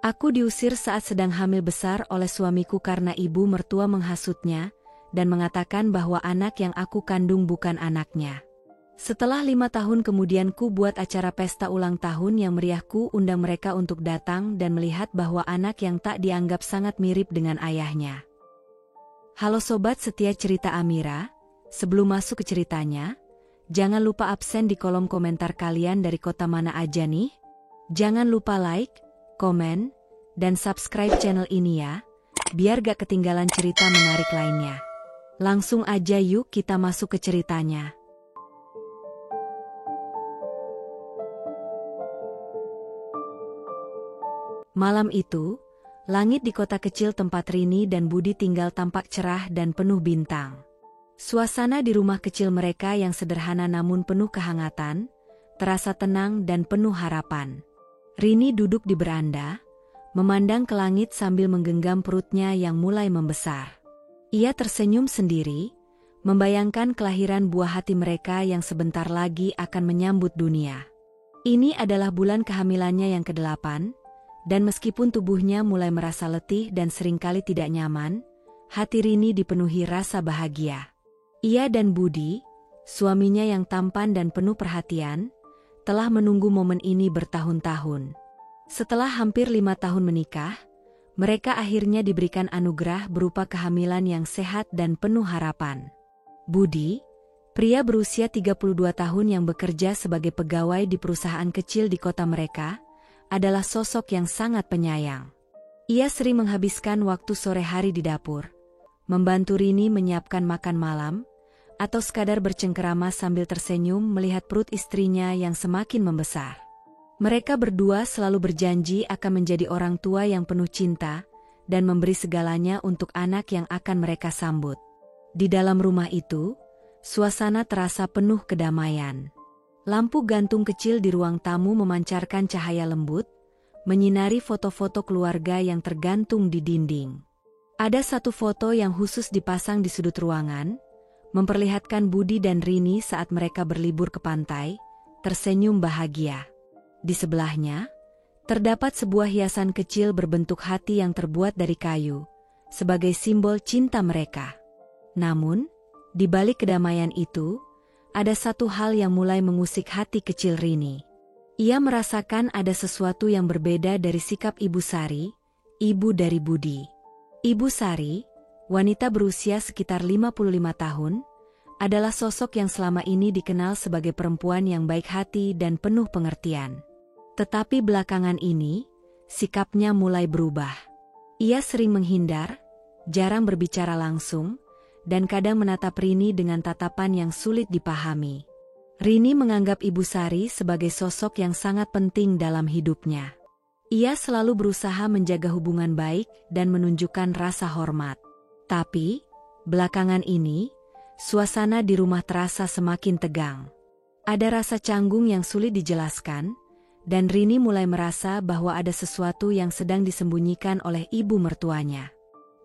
Aku diusir saat sedang hamil besar oleh suamiku karena ibu mertua menghasutnya dan mengatakan bahwa anak yang aku kandung bukan anaknya. Setelah 5 tahun kemudian ku buat acara pesta ulang tahun yang meriah, ku undang mereka untuk datang dan melihat bahwa anak yang tak dianggap sangat mirip dengan ayahnya. Halo Sobat Setia Cerita Amira, sebelum masuk ke ceritanya, jangan lupa absen di kolom komentar kalian dari kota mana aja nih. Jangan lupa like, komen, dan subscribe channel ini ya, biar gak ketinggalan cerita menarik lainnya. Langsung aja yuk kita masuk ke ceritanya. Malam itu, langit di kota kecil tempat Rini dan Budi tinggal tampak cerah dan penuh bintang. Suasana di rumah kecil mereka yang sederhana namun penuh kehangatan, terasa tenang dan penuh harapan. Rini duduk di beranda, memandang ke langit sambil menggenggam perutnya yang mulai membesar. Ia tersenyum sendiri, membayangkan kelahiran buah hati mereka yang sebentar lagi akan menyambut dunia. Ini adalah bulan kehamilannya yang ke-8, dan meskipun tubuhnya mulai merasa letih dan seringkali tidak nyaman, hati Rini dipenuhi rasa bahagia. Ia dan Budi, suaminya yang tampan dan penuh perhatian, telah menunggu momen ini bertahun-tahun. Setelah hampir 5 tahun menikah, mereka akhirnya diberikan anugerah berupa kehamilan yang sehat dan penuh harapan. Budi, pria berusia 32 tahun yang bekerja sebagai pegawai di perusahaan kecil di kota mereka, adalah sosok yang sangat penyayang. Ia sering menghabiskan waktu sore hari di dapur, membantu Rini menyiapkan makan malam, atau sekadar bercengkerama sambil tersenyum melihat perut istrinya yang semakin membesar. Mereka berdua selalu berjanji akan menjadi orang tua yang penuh cinta dan memberi segalanya untuk anak yang akan mereka sambut. Di dalam rumah itu, suasana terasa penuh kedamaian. Lampu gantung kecil di ruang tamu memancarkan cahaya lembut, menyinari foto-foto keluarga yang tergantung di dinding. Ada satu foto yang khusus dipasang di sudut ruangan, memperlihatkan Budi dan Rini saat mereka berlibur ke pantai, tersenyum bahagia. Di sebelahnya, terdapat sebuah hiasan kecil berbentuk hati yang terbuat dari kayu, sebagai simbol cinta mereka. Namun, di balik kedamaian itu, ada satu hal yang mulai mengusik hati kecil Rini. Ia merasakan ada sesuatu yang berbeda dari sikap Ibu Sari, ibu dari Budi. Ibu Sari, wanita berusia sekitar 55 tahun, adalah sosok yang selama ini dikenal sebagai perempuan yang baik hati dan penuh pengertian. Tetapi belakangan ini, sikapnya mulai berubah. Ia sering menghindar, jarang berbicara langsung, dan kadang menatap Rini dengan tatapan yang sulit dipahami. Rini menganggap Ibu Sari sebagai sosok yang sangat penting dalam hidupnya. Ia selalu berusaha menjaga hubungan baik dan menunjukkan rasa hormat. Tapi, belakangan ini, suasana di rumah terasa semakin tegang. Ada rasa canggung yang sulit dijelaskan, dan Rini mulai merasa bahwa ada sesuatu yang sedang disembunyikan oleh ibu mertuanya.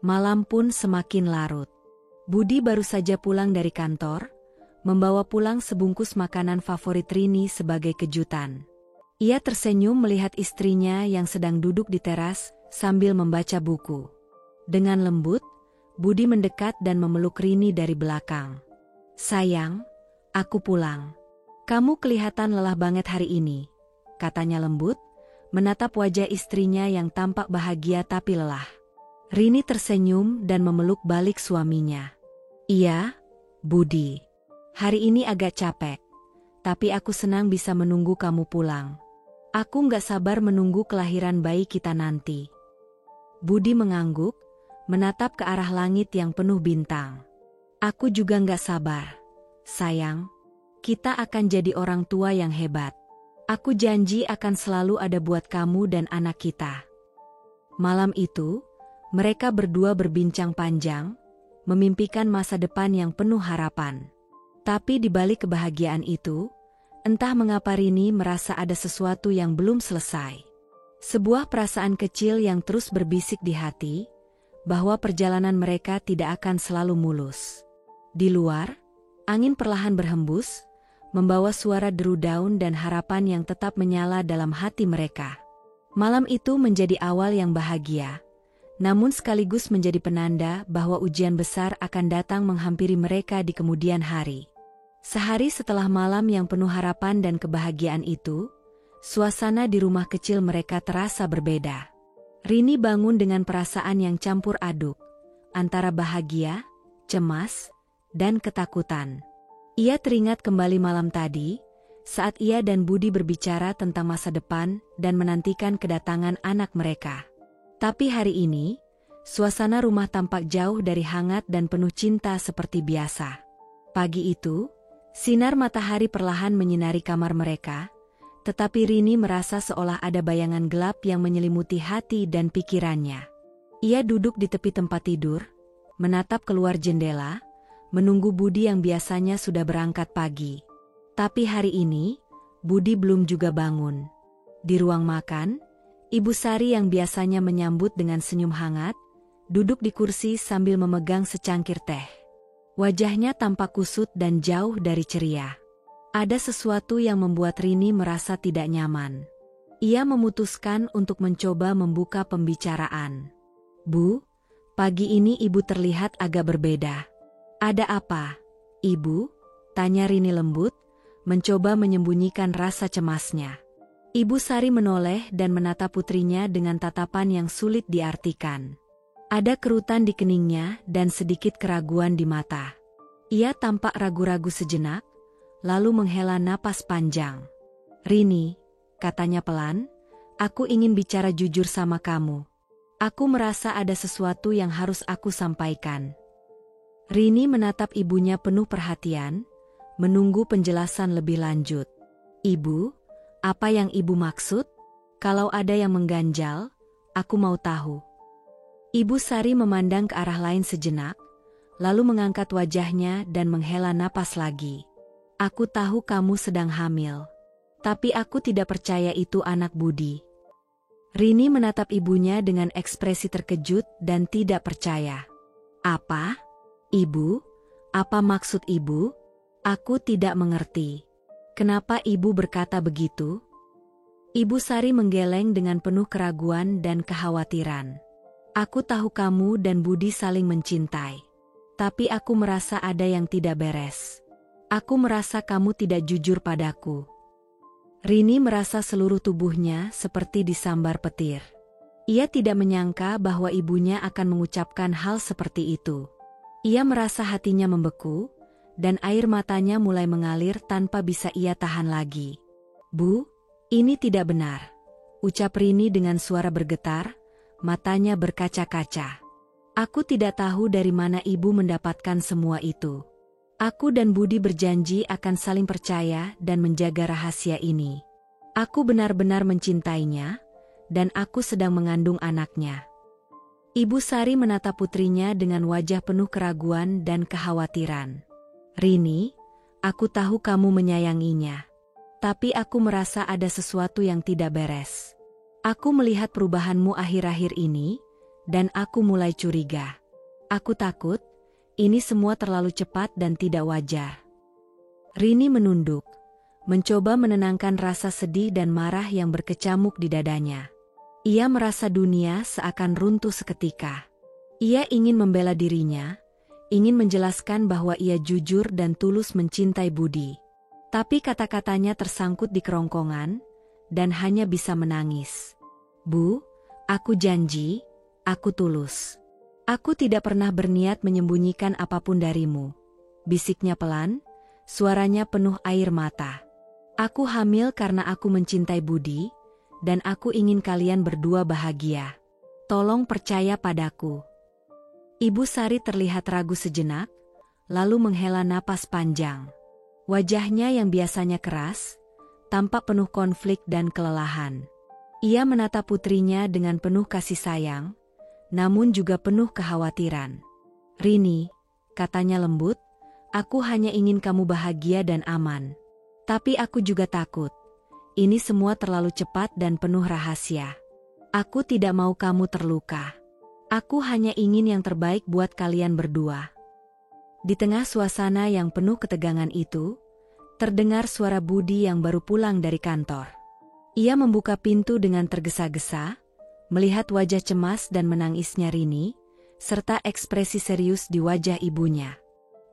Malam pun semakin larut. Budi baru saja pulang dari kantor, membawa pulang sebungkus makanan favorit Rini sebagai kejutan. Ia tersenyum melihat istrinya yang sedang duduk di teras sambil membaca buku. Dengan lembut, Budi mendekat dan memeluk Rini dari belakang. "Sayang, aku pulang. Kamu kelihatan lelah banget hari ini," katanya lembut, menatap wajah istrinya yang tampak bahagia tapi lelah. Rini tersenyum dan memeluk balik suaminya. "Iya, Budi. Hari ini agak capek, tapi aku senang bisa menunggu kamu pulang. Aku nggak sabar menunggu kelahiran bayi kita nanti." Budi mengangguk, menatap ke arah langit yang penuh bintang. "Aku juga nggak sabar. Sayang, kita akan jadi orang tua yang hebat. Aku janji akan selalu ada buat kamu dan anak kita." Malam itu, mereka berdua berbincang panjang, memimpikan masa depan yang penuh harapan. Tapi di balik kebahagiaan itu, entah mengapa Rini merasa ada sesuatu yang belum selesai. Sebuah perasaan kecil yang terus berbisik di hati, bahwa perjalanan mereka tidak akan selalu mulus. Di luar, angin perlahan berhembus, membawa suara deru daun dan harapan yang tetap menyala dalam hati mereka. Malam itu menjadi awal yang bahagia, namun sekaligus menjadi penanda bahwa ujian besar akan datang menghampiri mereka di kemudian hari. Sehari setelah malam yang penuh harapan dan kebahagiaan itu, suasana di rumah kecil mereka terasa berbeda. Rini bangun dengan perasaan yang campur aduk, antara bahagia, cemas, dan ketakutan. Ia teringat kembali malam tadi, saat ia dan Budi berbicara tentang masa depan dan menantikan kedatangan anak mereka. Tapi hari ini, suasana rumah tampak jauh dari hangat dan penuh cinta seperti biasa. Pagi itu, sinar matahari perlahan menyinari kamar mereka, tetapi Rini merasa seolah ada bayangan gelap yang menyelimuti hati dan pikirannya. Ia duduk di tepi tempat tidur, menatap keluar jendela, menunggu Budi yang biasanya sudah berangkat pagi. Tapi hari ini, Budi belum juga bangun. Di ruang makan, Ibu Sari yang biasanya menyambut dengan senyum hangat, duduk di kursi sambil memegang secangkir teh. Wajahnya tampak kusut dan jauh dari ceria. Ada sesuatu yang membuat Rini merasa tidak nyaman. Ia memutuskan untuk mencoba membuka pembicaraan. "Bu, pagi ini Ibu terlihat agak berbeda. Ada apa, Ibu?" tanya Rini lembut, mencoba menyembunyikan rasa cemasnya. Ibu Sari menoleh dan menatap putrinya dengan tatapan yang sulit diartikan. Ada kerutan di keningnya dan sedikit keraguan di mata. Ia tampak ragu-ragu sejenak, lalu menghela napas panjang. "Rini," katanya pelan, "aku ingin bicara jujur sama kamu. Aku merasa ada sesuatu yang harus aku sampaikan." Rini menatap ibunya penuh perhatian, menunggu penjelasan lebih lanjut. "Ibu, apa yang Ibu maksud? Kalau ada yang mengganjal, aku mau tahu." Ibu Sari memandang ke arah lain sejenak, lalu mengangkat wajahnya dan menghela napas lagi. "Aku tahu kamu sedang hamil. Tapi aku tidak percaya itu anak Budi." Rini menatap ibunya dengan ekspresi terkejut dan tidak percaya. "Apa? Ibu? Apa maksud Ibu? Aku tidak mengerti. Kenapa Ibu berkata begitu?" Ibu Sari menggeleng dengan penuh keraguan dan kekhawatiran. "Aku tahu kamu dan Budi saling mencintai. Tapi aku merasa ada yang tidak beres. Aku merasa kamu tidak jujur padaku." Rini merasa seluruh tubuhnya seperti disambar petir. Ia tidak menyangka bahwa ibunya akan mengucapkan hal seperti itu. Ia merasa hatinya membeku, dan air matanya mulai mengalir tanpa bisa ia tahan lagi. "Bu, ini tidak benar," ucap Rini dengan suara bergetar, matanya berkaca-kaca. "Aku tidak tahu dari mana Ibu mendapatkan semua itu. Aku dan Budi berjanji akan saling percaya dan menjaga rahasia ini. Aku benar-benar mencintainya, dan aku sedang mengandung anaknya." Ibu Sari menatap putrinya dengan wajah penuh keraguan dan kekhawatiran. "Rini, aku tahu kamu menyayanginya. Tapi aku merasa ada sesuatu yang tidak beres. Aku melihat perubahanmu akhir-akhir ini, dan aku mulai curiga. Aku takut, ini semua terlalu cepat dan tidak wajar." Rini menunduk, mencoba menenangkan rasa sedih dan marah yang berkecamuk di dadanya. Ia merasa dunia seakan runtuh seketika. Ia ingin membela dirinya, ingin menjelaskan bahwa ia jujur dan tulus mencintai Budi. Tapi kata-katanya tersangkut di kerongkongan, dan hanya bisa menangis. "Bu, aku janji, aku tulus. Aku tidak pernah berniat menyembunyikan apapun darimu," bisiknya pelan, suaranya penuh air mata. "Aku hamil karena aku mencintai Budi, dan aku ingin kalian berdua bahagia. Tolong percaya padaku." Ibu Sari terlihat ragu sejenak, lalu menghela napas panjang. Wajahnya yang biasanya keras, tampak penuh konflik dan kelelahan. Ia menatap putrinya dengan penuh kasih sayang, namun juga penuh kekhawatiran. "Rini," katanya lembut, "aku hanya ingin kamu bahagia dan aman. Tapi aku juga takut. Ini semua terlalu cepat dan penuh rahasia. Aku tidak mau kamu terluka. Aku hanya ingin yang terbaik buat kalian berdua." Di tengah suasana yang penuh ketegangan itu, terdengar suara Budi yang baru pulang dari kantor. Ia membuka pintu dengan tergesa-gesa, melihat wajah cemas dan menangisnya Rini, serta ekspresi serius di wajah ibunya.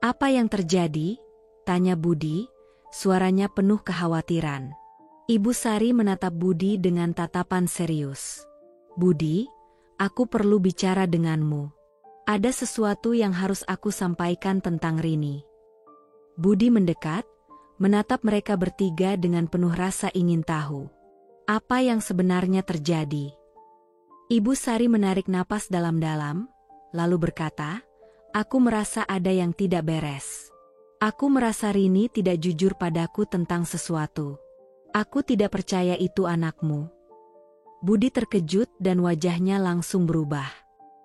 "Apa yang terjadi?" tanya Budi, suaranya penuh kekhawatiran. Ibu Sari menatap Budi dengan tatapan serius. "Budi, aku perlu bicara denganmu. Ada sesuatu yang harus aku sampaikan tentang Rini." Budi mendekat, menatap mereka bertiga dengan penuh rasa ingin tahu. Apa yang sebenarnya terjadi? Ibu Sari menarik napas dalam-dalam, lalu berkata, "Aku merasa ada yang tidak beres. Aku merasa Rini tidak jujur padaku tentang sesuatu. Aku tidak percaya itu anakmu." Budi terkejut dan wajahnya langsung berubah.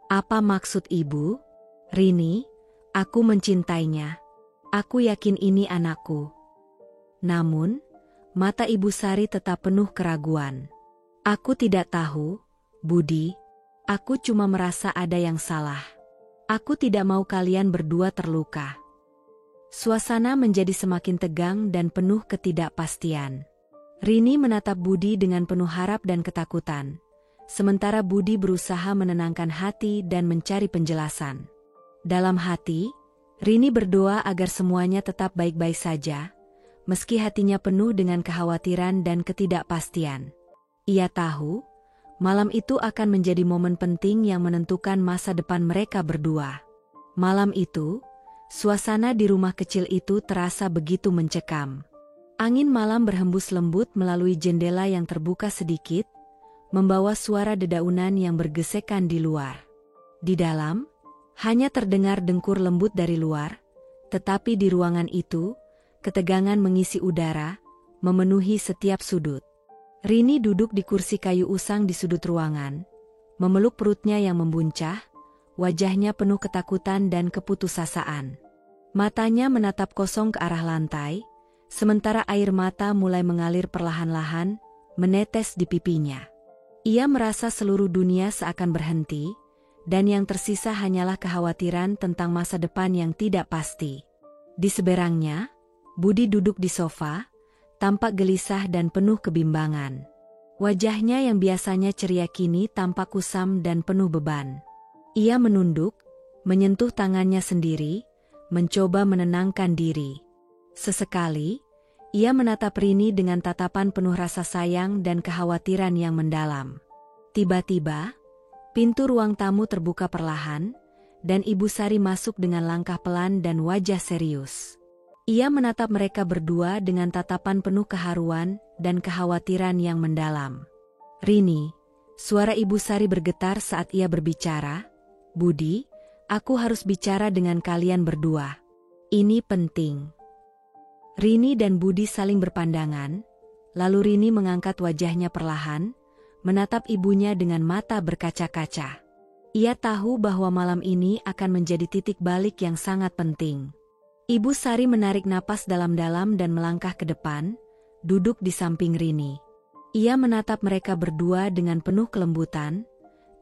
"Apa maksud ibu?" "Rini, aku mencintainya. Aku yakin ini anakku." Namun, mata Ibu Sari tetap penuh keraguan. "Aku tidak tahu, Budi. Aku cuma merasa ada yang salah. Aku tidak mau kalian berdua terluka." Suasana menjadi semakin tegang dan penuh ketidakpastian. Rini menatap Budi dengan penuh harap dan ketakutan, sementara Budi berusaha menenangkan hati dan mencari penjelasan. Dalam hati, Rini berdoa agar semuanya tetap baik-baik saja, meski hatinya penuh dengan kekhawatiran dan ketidakpastian. Ia tahu, malam itu akan menjadi momen penting yang menentukan masa depan mereka berdua. Malam itu, suasana di rumah kecil itu terasa begitu mencekam. Angin malam berhembus lembut melalui jendela yang terbuka sedikit, membawa suara dedaunan yang bergesekan di luar. Di dalam, hanya terdengar dengkur lembut dari luar, tetapi di ruangan itu, ketegangan mengisi udara, memenuhi setiap sudut. Rini duduk di kursi kayu usang di sudut ruangan, memeluk perutnya yang membuncah, wajahnya penuh ketakutan dan keputusasaan. Matanya menatap kosong ke arah lantai, sementara air mata mulai mengalir perlahan-lahan, menetes di pipinya. Ia merasa seluruh dunia seakan berhenti, dan yang tersisa hanyalah kekhawatiran tentang masa depan yang tidak pasti. Di seberangnya, Budi duduk di sofa, tampak gelisah dan penuh kebimbangan. Wajahnya yang biasanya ceria kini tampak kusam dan penuh beban. Ia menunduk, menyentuh tangannya sendiri, mencoba menenangkan diri. Sesekali, ia menatap Rini dengan tatapan penuh rasa sayang dan kekhawatiran yang mendalam. Tiba-tiba, pintu ruang tamu terbuka perlahan, dan Ibu Sari masuk dengan langkah pelan dan wajah serius. Ia menatap mereka berdua dengan tatapan penuh keharuan dan kekhawatiran yang mendalam. "Rini," suara Ibu Sari bergetar saat ia berbicara, "Budi, aku harus bicara dengan kalian berdua. Ini penting." Rini dan Budi saling berpandangan, lalu Rini mengangkat wajahnya perlahan, menatap ibunya dengan mata berkaca-kaca. Ia tahu bahwa malam ini akan menjadi titik balik yang sangat penting. Ibu Sari menarik napas dalam-dalam dan melangkah ke depan, duduk di samping Rini. Ia menatap mereka berdua dengan penuh kelembutan,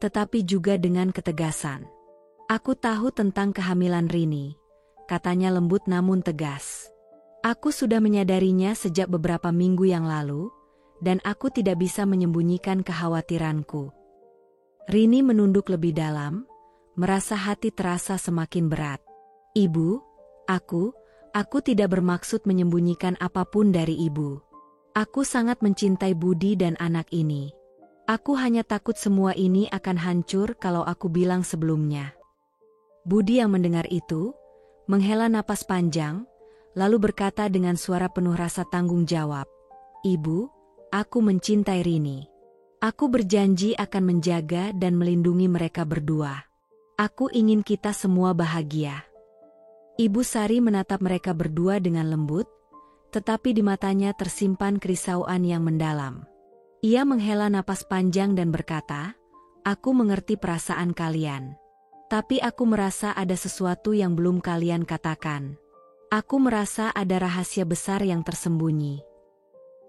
tetapi juga dengan ketegasan. "Aku tahu tentang kehamilan Rini," katanya lembut namun tegas. "Aku sudah menyadarinya sejak beberapa minggu yang lalu, dan aku tidak bisa menyembunyikan kekhawatiranku." Rini menunduk lebih dalam, merasa hati terasa semakin berat. "Ibu, aku tidak bermaksud menyembunyikan apapun dari ibu. Aku sangat mencintai Budi dan anak ini. Aku hanya takut semua ini akan hancur kalau aku bilang sebelumnya." Budi yang mendengar itu, menghela napas panjang, lalu berkata dengan suara penuh rasa tanggung jawab, "Ibu, aku mencintai Rini. Aku berjanji akan menjaga dan melindungi mereka berdua. Aku ingin kita semua bahagia." Ibu Sari menatap mereka berdua dengan lembut, tetapi di matanya tersimpan kerisauan yang mendalam. Ia menghela napas panjang dan berkata, "Aku mengerti perasaan kalian. Tapi aku merasa ada sesuatu yang belum kalian katakan. Aku merasa ada rahasia besar yang tersembunyi."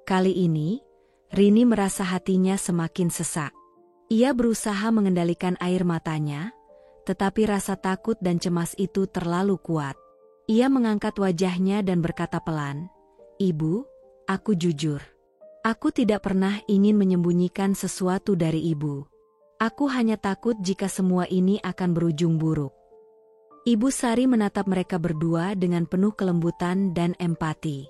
Kali ini, Rini merasa hatinya semakin sesak. Ia berusaha mengendalikan air matanya, tetapi rasa takut dan cemas itu terlalu kuat. Ia mengangkat wajahnya dan berkata pelan, "Ibu, aku jujur. Aku tidak pernah ingin menyembunyikan sesuatu dari ibu. Aku hanya takut jika semua ini akan berujung buruk. Ibu Sari menatap mereka berdua dengan penuh kelembutan dan empati.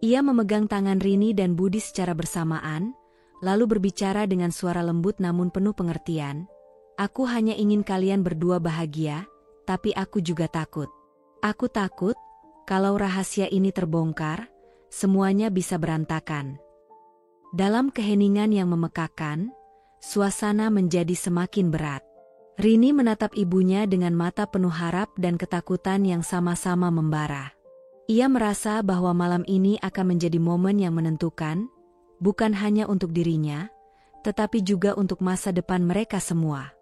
Ia memegang tangan Rini dan Budi secara bersamaan, lalu berbicara dengan suara lembut namun penuh pengertian. Aku hanya ingin kalian berdua bahagia, tapi aku juga takut. Aku takut, kalau rahasia ini terbongkar, semuanya bisa berantakan. Dalam keheningan yang memekakan, suasana menjadi semakin berat. Rini menatap ibunya dengan mata penuh harap dan ketakutan yang sama-sama membara. Ia merasa bahwa malam ini akan menjadi momen yang menentukan, bukan hanya untuk dirinya, tetapi juga untuk masa depan mereka semua.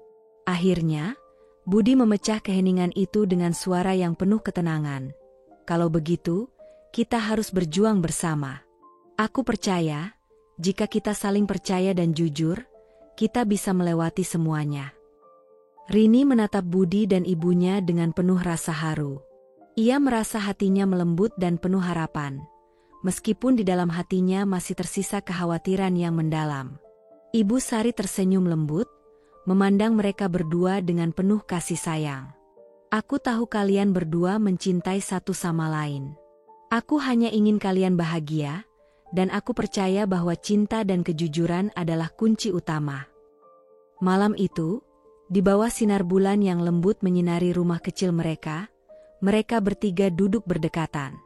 Akhirnya, Budi memecah keheningan itu dengan suara yang penuh ketenangan. Kalau begitu, kita harus berjuang bersama. Aku percaya, jika kita saling percaya dan jujur, kita bisa melewati semuanya. Rini menatap Budi dan ibunya dengan penuh rasa haru. Ia merasa hatinya melembut dan penuh harapan, meskipun di dalam hatinya masih tersisa kekhawatiran yang mendalam. Ibu Sari tersenyum lembut, memandang mereka berdua dengan penuh kasih sayang. Aku tahu kalian berdua mencintai satu sama lain. Aku hanya ingin kalian bahagia, dan aku percaya bahwa cinta dan kejujuran adalah kunci utama. Malam itu, di bawah sinar bulan yang lembut menyinari rumah kecil mereka bertiga duduk berdekatan.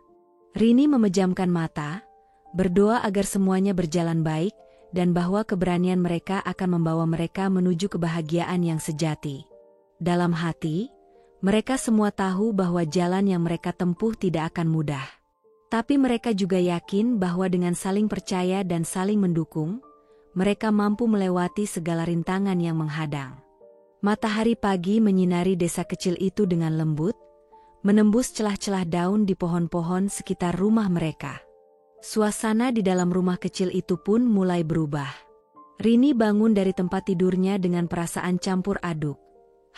Rini memejamkan mata, berdoa agar semuanya berjalan baik, dan bahwa keberanian mereka akan membawa mereka menuju kebahagiaan yang sejati. Dalam hati, mereka semua tahu bahwa jalan yang mereka tempuh tidak akan mudah. Tapi mereka juga yakin bahwa dengan saling percaya dan saling mendukung, mereka mampu melewati segala rintangan yang menghadang. Matahari pagi menyinari desa kecil itu dengan lembut, menembus celah-celah daun di pohon-pohon sekitar rumah mereka. Suasana di dalam rumah kecil itu pun mulai berubah. Rini bangun dari tempat tidurnya dengan perasaan campur aduk,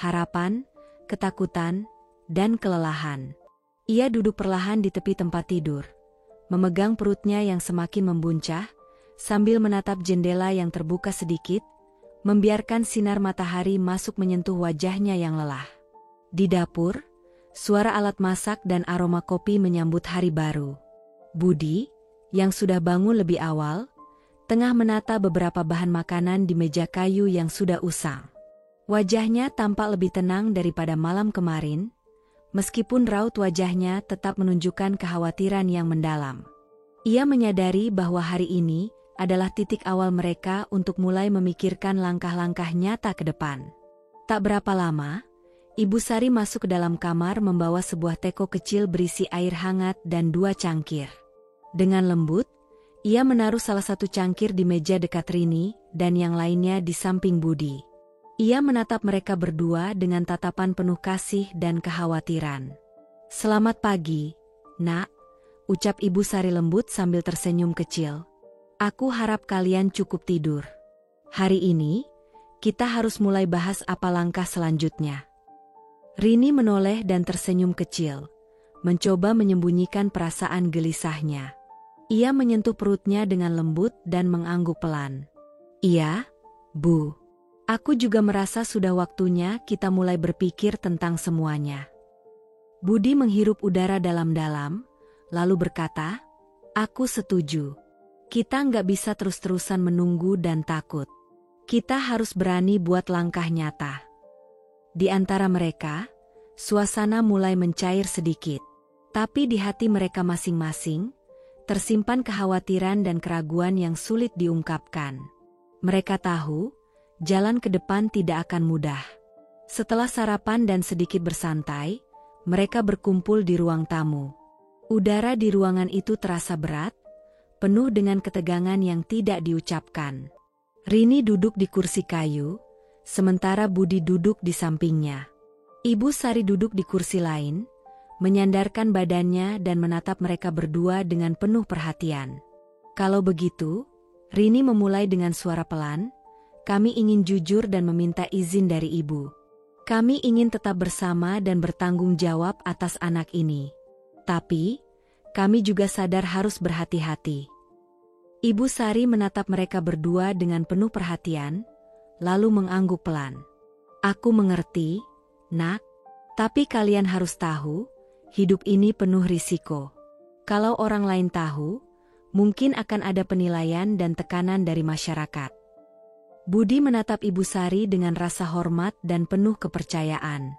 harapan, ketakutan, dan kelelahan. Ia duduk perlahan di tepi tempat tidur, memegang perutnya yang semakin membuncah, sambil menatap jendela yang terbuka sedikit, membiarkan sinar matahari masuk menyentuh wajahnya yang lelah. Di dapur, suara alat masak dan aroma kopi menyambut hari baru. Budi, yang sudah bangun lebih awal, tengah menata beberapa bahan makanan di meja kayu yang sudah usang. Wajahnya tampak lebih tenang daripada malam kemarin, meskipun raut wajahnya tetap menunjukkan kekhawatiran yang mendalam. Ia menyadari bahwa hari ini adalah titik awal mereka untuk mulai memikirkan langkah-langkah nyata ke depan. Tak berapa lama, Ibu Sari masuk ke dalam kamar membawa sebuah teko kecil berisi air hangat dan 2 cangkir. Dengan lembut, ia menaruh salah satu cangkir di meja dekat Rini dan yang lainnya di samping Budi. Ia menatap mereka berdua dengan tatapan penuh kasih dan kekhawatiran. "Selamat pagi, Nak," ucap Ibu Sari lembut sambil tersenyum kecil. "Aku harap kalian cukup tidur. Hari ini, kita harus mulai bahas apa langkah selanjutnya." Rini menoleh dan tersenyum kecil, mencoba menyembunyikan perasaan gelisahnya. Ia menyentuh perutnya dengan lembut dan mengangguk pelan. "Iya, Bu. Aku juga merasa sudah waktunya kita mulai berpikir tentang semuanya." Budi menghirup udara dalam-dalam, lalu berkata, "Aku setuju. Kita nggak bisa terus-terusan menunggu dan takut. Kita harus berani buat langkah nyata." Di antara mereka, suasana mulai mencair sedikit. Tapi di hati mereka masing-masing, tersimpan kekhawatiran dan keraguan yang sulit diungkapkan. Mereka tahu, jalan ke depan tidak akan mudah. Setelah sarapan dan sedikit bersantai, mereka berkumpul di ruang tamu. Udara di ruangan itu terasa berat, penuh dengan ketegangan yang tidak diucapkan. Rini duduk di kursi kayu, sementara Budi duduk di sampingnya. Ibu Sari duduk di kursi lain, menyandarkan badannya dan menatap mereka berdua dengan penuh perhatian. "Kalau begitu," Rini memulai dengan suara pelan, "kami ingin jujur dan meminta izin dari Ibu. Kami ingin tetap bersama dan bertanggung jawab atas anak ini. Tapi, kami juga sadar harus berhati-hati. Ibu Sari menatap mereka berdua dengan penuh perhatian, lalu mengangguk pelan. Aku mengerti, Nak. Tapi kalian harus tahu, hidup ini penuh risiko. Kalau orang lain tahu, mungkin akan ada penilaian dan tekanan dari masyarakat. Budi menatap Ibu Sari dengan rasa hormat dan penuh kepercayaan.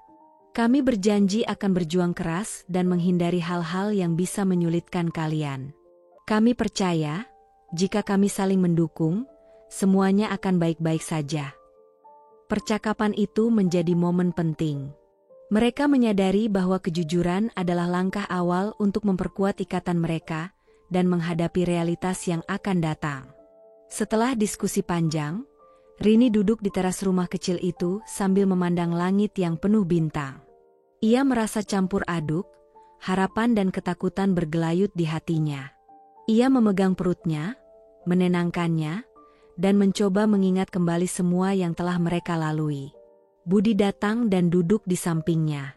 Kami berjanji akan berjuang keras dan menghindari hal-hal yang bisa menyulitkan kalian. Kami percaya, jika kami saling mendukung, semuanya akan baik-baik saja. Percakapan itu menjadi momen penting. Mereka menyadari bahwa kejujuran adalah langkah awal untuk memperkuat ikatan mereka dan menghadapi realitas yang akan datang. Setelah diskusi panjang, Rini duduk di teras rumah kecil itu sambil memandang langit yang penuh bintang. Ia merasa campur aduk, harapan dan ketakutan bergelayut di hatinya. Ia memegang perutnya, menenangkannya, dan mencoba mengingat kembali semua yang telah mereka lalui. Budi datang dan duduk di sampingnya.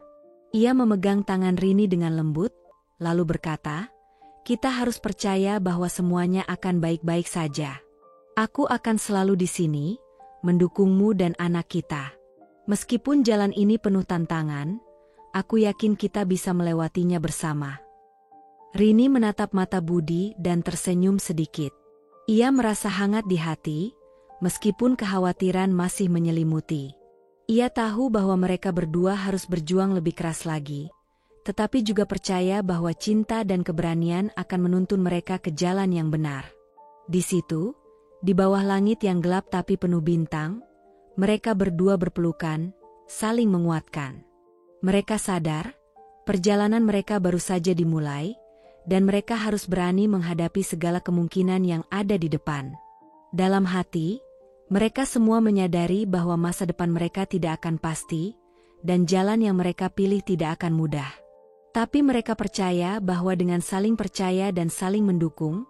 Ia memegang tangan Rini dengan lembut, lalu berkata, "Kita harus percaya bahwa semuanya akan baik-baik saja. Aku akan selalu di sini, mendukungmu dan anak kita. Meskipun jalan ini penuh tantangan, aku yakin kita bisa melewatinya bersama." Rini menatap mata Budi dan tersenyum sedikit. Ia merasa hangat di hati, meskipun kekhawatiran masih menyelimuti. Ia tahu bahwa mereka berdua harus berjuang lebih keras lagi, tetapi juga percaya bahwa cinta dan keberanian akan menuntun mereka ke jalan yang benar. Di situ, di bawah langit yang gelap tapi penuh bintang, mereka berdua berpelukan, saling menguatkan. Mereka sadar, perjalanan mereka baru saja dimulai, dan mereka harus berani menghadapi segala kemungkinan yang ada di depan. Dalam hati, mereka semua menyadari bahwa masa depan mereka tidak akan pasti, dan jalan yang mereka pilih tidak akan mudah. Tapi mereka percaya bahwa dengan saling percaya dan saling mendukung,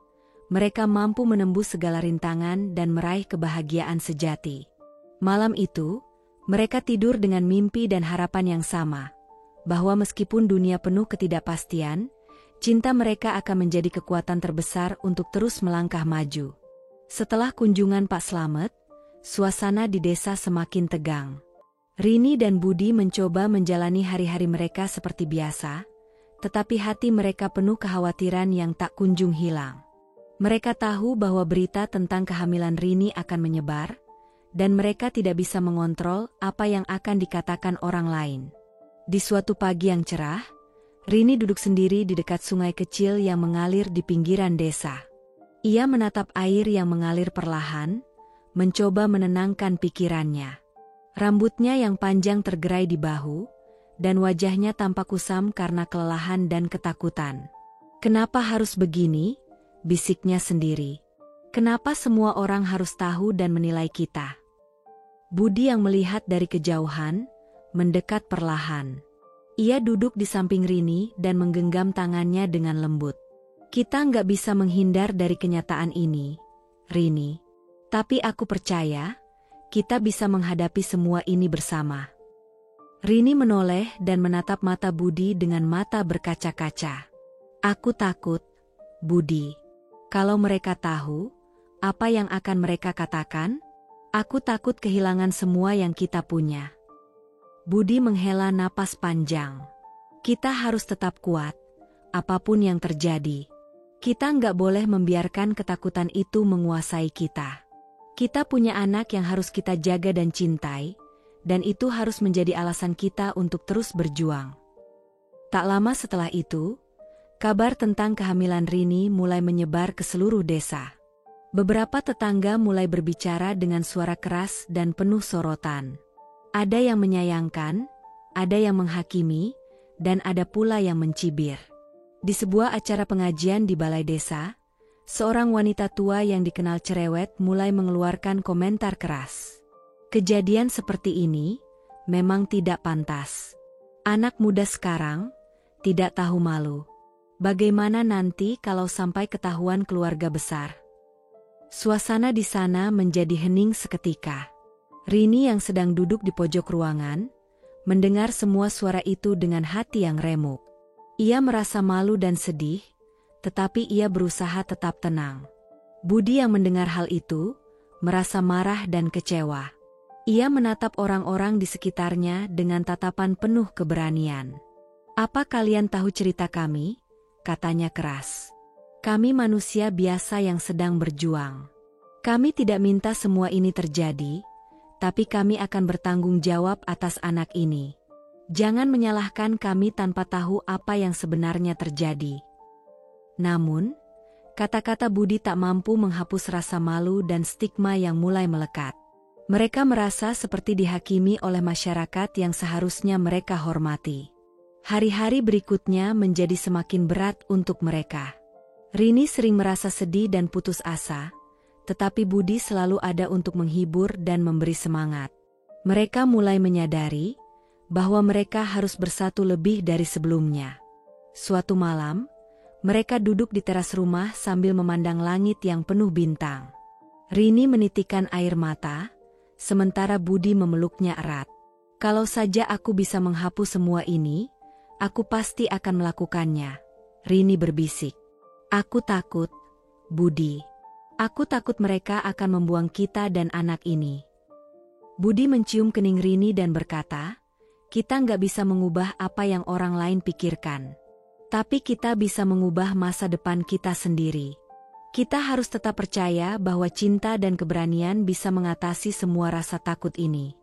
mereka mampu menembus segala rintangan dan meraih kebahagiaan sejati. Malam itu, mereka tidur dengan mimpi dan harapan yang sama, bahwa meskipun dunia penuh ketidakpastian, cinta mereka akan menjadi kekuatan terbesar untuk terus melangkah maju. Setelah kunjungan Pak Slamet, suasana di desa semakin tegang. Rini dan Budi mencoba menjalani hari-hari mereka seperti biasa, tetapi hati mereka penuh kekhawatiran yang tak kunjung hilang. Mereka tahu bahwa berita tentang kehamilan Rini akan menyebar, dan mereka tidak bisa mengontrol apa yang akan dikatakan orang lain. Di suatu pagi yang cerah, Rini duduk sendiri di dekat sungai kecil yang mengalir di pinggiran desa. Ia menatap air yang mengalir perlahan, mencoba menenangkan pikirannya. Rambutnya yang panjang tergerai di bahu, dan wajahnya tampak kusam karena kelelahan dan ketakutan. "Kenapa harus begini?" bisiknya sendiri. "Kenapa semua orang harus tahu dan menilai kita?" Budi yang melihat dari kejauhan, mendekat perlahan. Ia duduk di samping Rini dan menggenggam tangannya dengan lembut. "Kita nggak bisa menghindar dari kenyataan ini, Rini. Tapi aku percaya, kita bisa menghadapi semua ini bersama." Rini menoleh dan menatap mata Budi dengan mata berkaca-kaca. "Aku takut, Budi. Kalau mereka tahu, apa yang akan mereka katakan? Aku takut kehilangan semua yang kita punya." Budi menghela napas panjang. "Kita harus tetap kuat, apapun yang terjadi. Kita nggak boleh membiarkan ketakutan itu menguasai kita. Kita punya anak yang harus kita jaga dan cintai, dan itu harus menjadi alasan kita untuk terus berjuang." Tak lama setelah itu, kabar tentang kehamilan Rini mulai menyebar ke seluruh desa. Beberapa tetangga mulai berbicara dengan suara keras dan penuh sorotan. Ada yang menyayangkan, ada yang menghakimi, dan ada pula yang mencibir. Di sebuah acara pengajian di balai desa, seorang wanita tua yang dikenal cerewet mulai mengeluarkan komentar keras. "Kejadian seperti ini memang tidak pantas. Anak muda sekarang tidak tahu malu. Bagaimana nanti kalau sampai ketahuan keluarga besar?" Suasana di sana menjadi hening seketika. Rini yang sedang duduk di pojok ruangan, mendengar semua suara itu dengan hati yang remuk. Ia merasa malu dan sedih, tetapi ia berusaha tetap tenang. Budi yang mendengar hal itu, merasa marah dan kecewa. Ia menatap orang-orang di sekitarnya dengan tatapan penuh keberanian. "Apa kalian tahu cerita kami?" katanya keras. "Kami manusia biasa yang sedang berjuang. Kami tidak minta semua ini terjadi, tapi kami akan bertanggung jawab atas anak ini. Jangan menyalahkan kami tanpa tahu apa yang sebenarnya terjadi." Namun, kata-kata Budi tak mampu menghapus rasa malu dan stigma yang mulai melekat. Mereka merasa seperti dihakimi oleh masyarakat yang seharusnya mereka hormati. Hari-hari berikutnya menjadi semakin berat untuk mereka. Rini sering merasa sedih dan putus asa, tetapi Budi selalu ada untuk menghibur dan memberi semangat. Mereka mulai menyadari bahwa mereka harus bersatu lebih dari sebelumnya. Suatu malam, mereka duduk di teras rumah sambil memandang langit yang penuh bintang. Rini menitikkan air mata, sementara Budi memeluknya erat. "Kalau saja aku bisa menghapus semua ini, aku pasti akan melakukannya," Rini berbisik. "Aku takut, Budi. Aku takut mereka akan membuang kita dan anak ini." Budi mencium kening Rini dan berkata, "Kita nggak bisa mengubah apa yang orang lain pikirkan. Tapi kita bisa mengubah masa depan kita sendiri. Kita harus tetap percaya bahwa cinta dan keberanian bisa mengatasi semua rasa takut ini."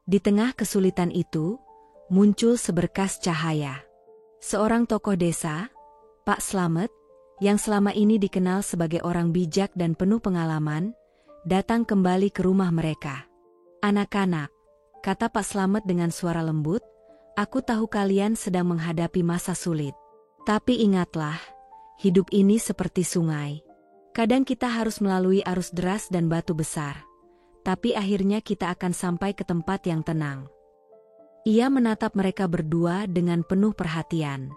Di tengah kesulitan itu, muncul seberkas cahaya. Seorang tokoh desa, Pak Slamet, yang selama ini dikenal sebagai orang bijak dan penuh pengalaman, datang kembali ke rumah mereka. "Anak-anak," kata Pak Slamet dengan suara lembut, "aku tahu kalian sedang menghadapi masa sulit. Tapi ingatlah, hidup ini seperti sungai. Kadang kita harus melalui arus deras dan batu besar, tapi akhirnya kita akan sampai ke tempat yang tenang." Ia menatap mereka berdua dengan penuh perhatian.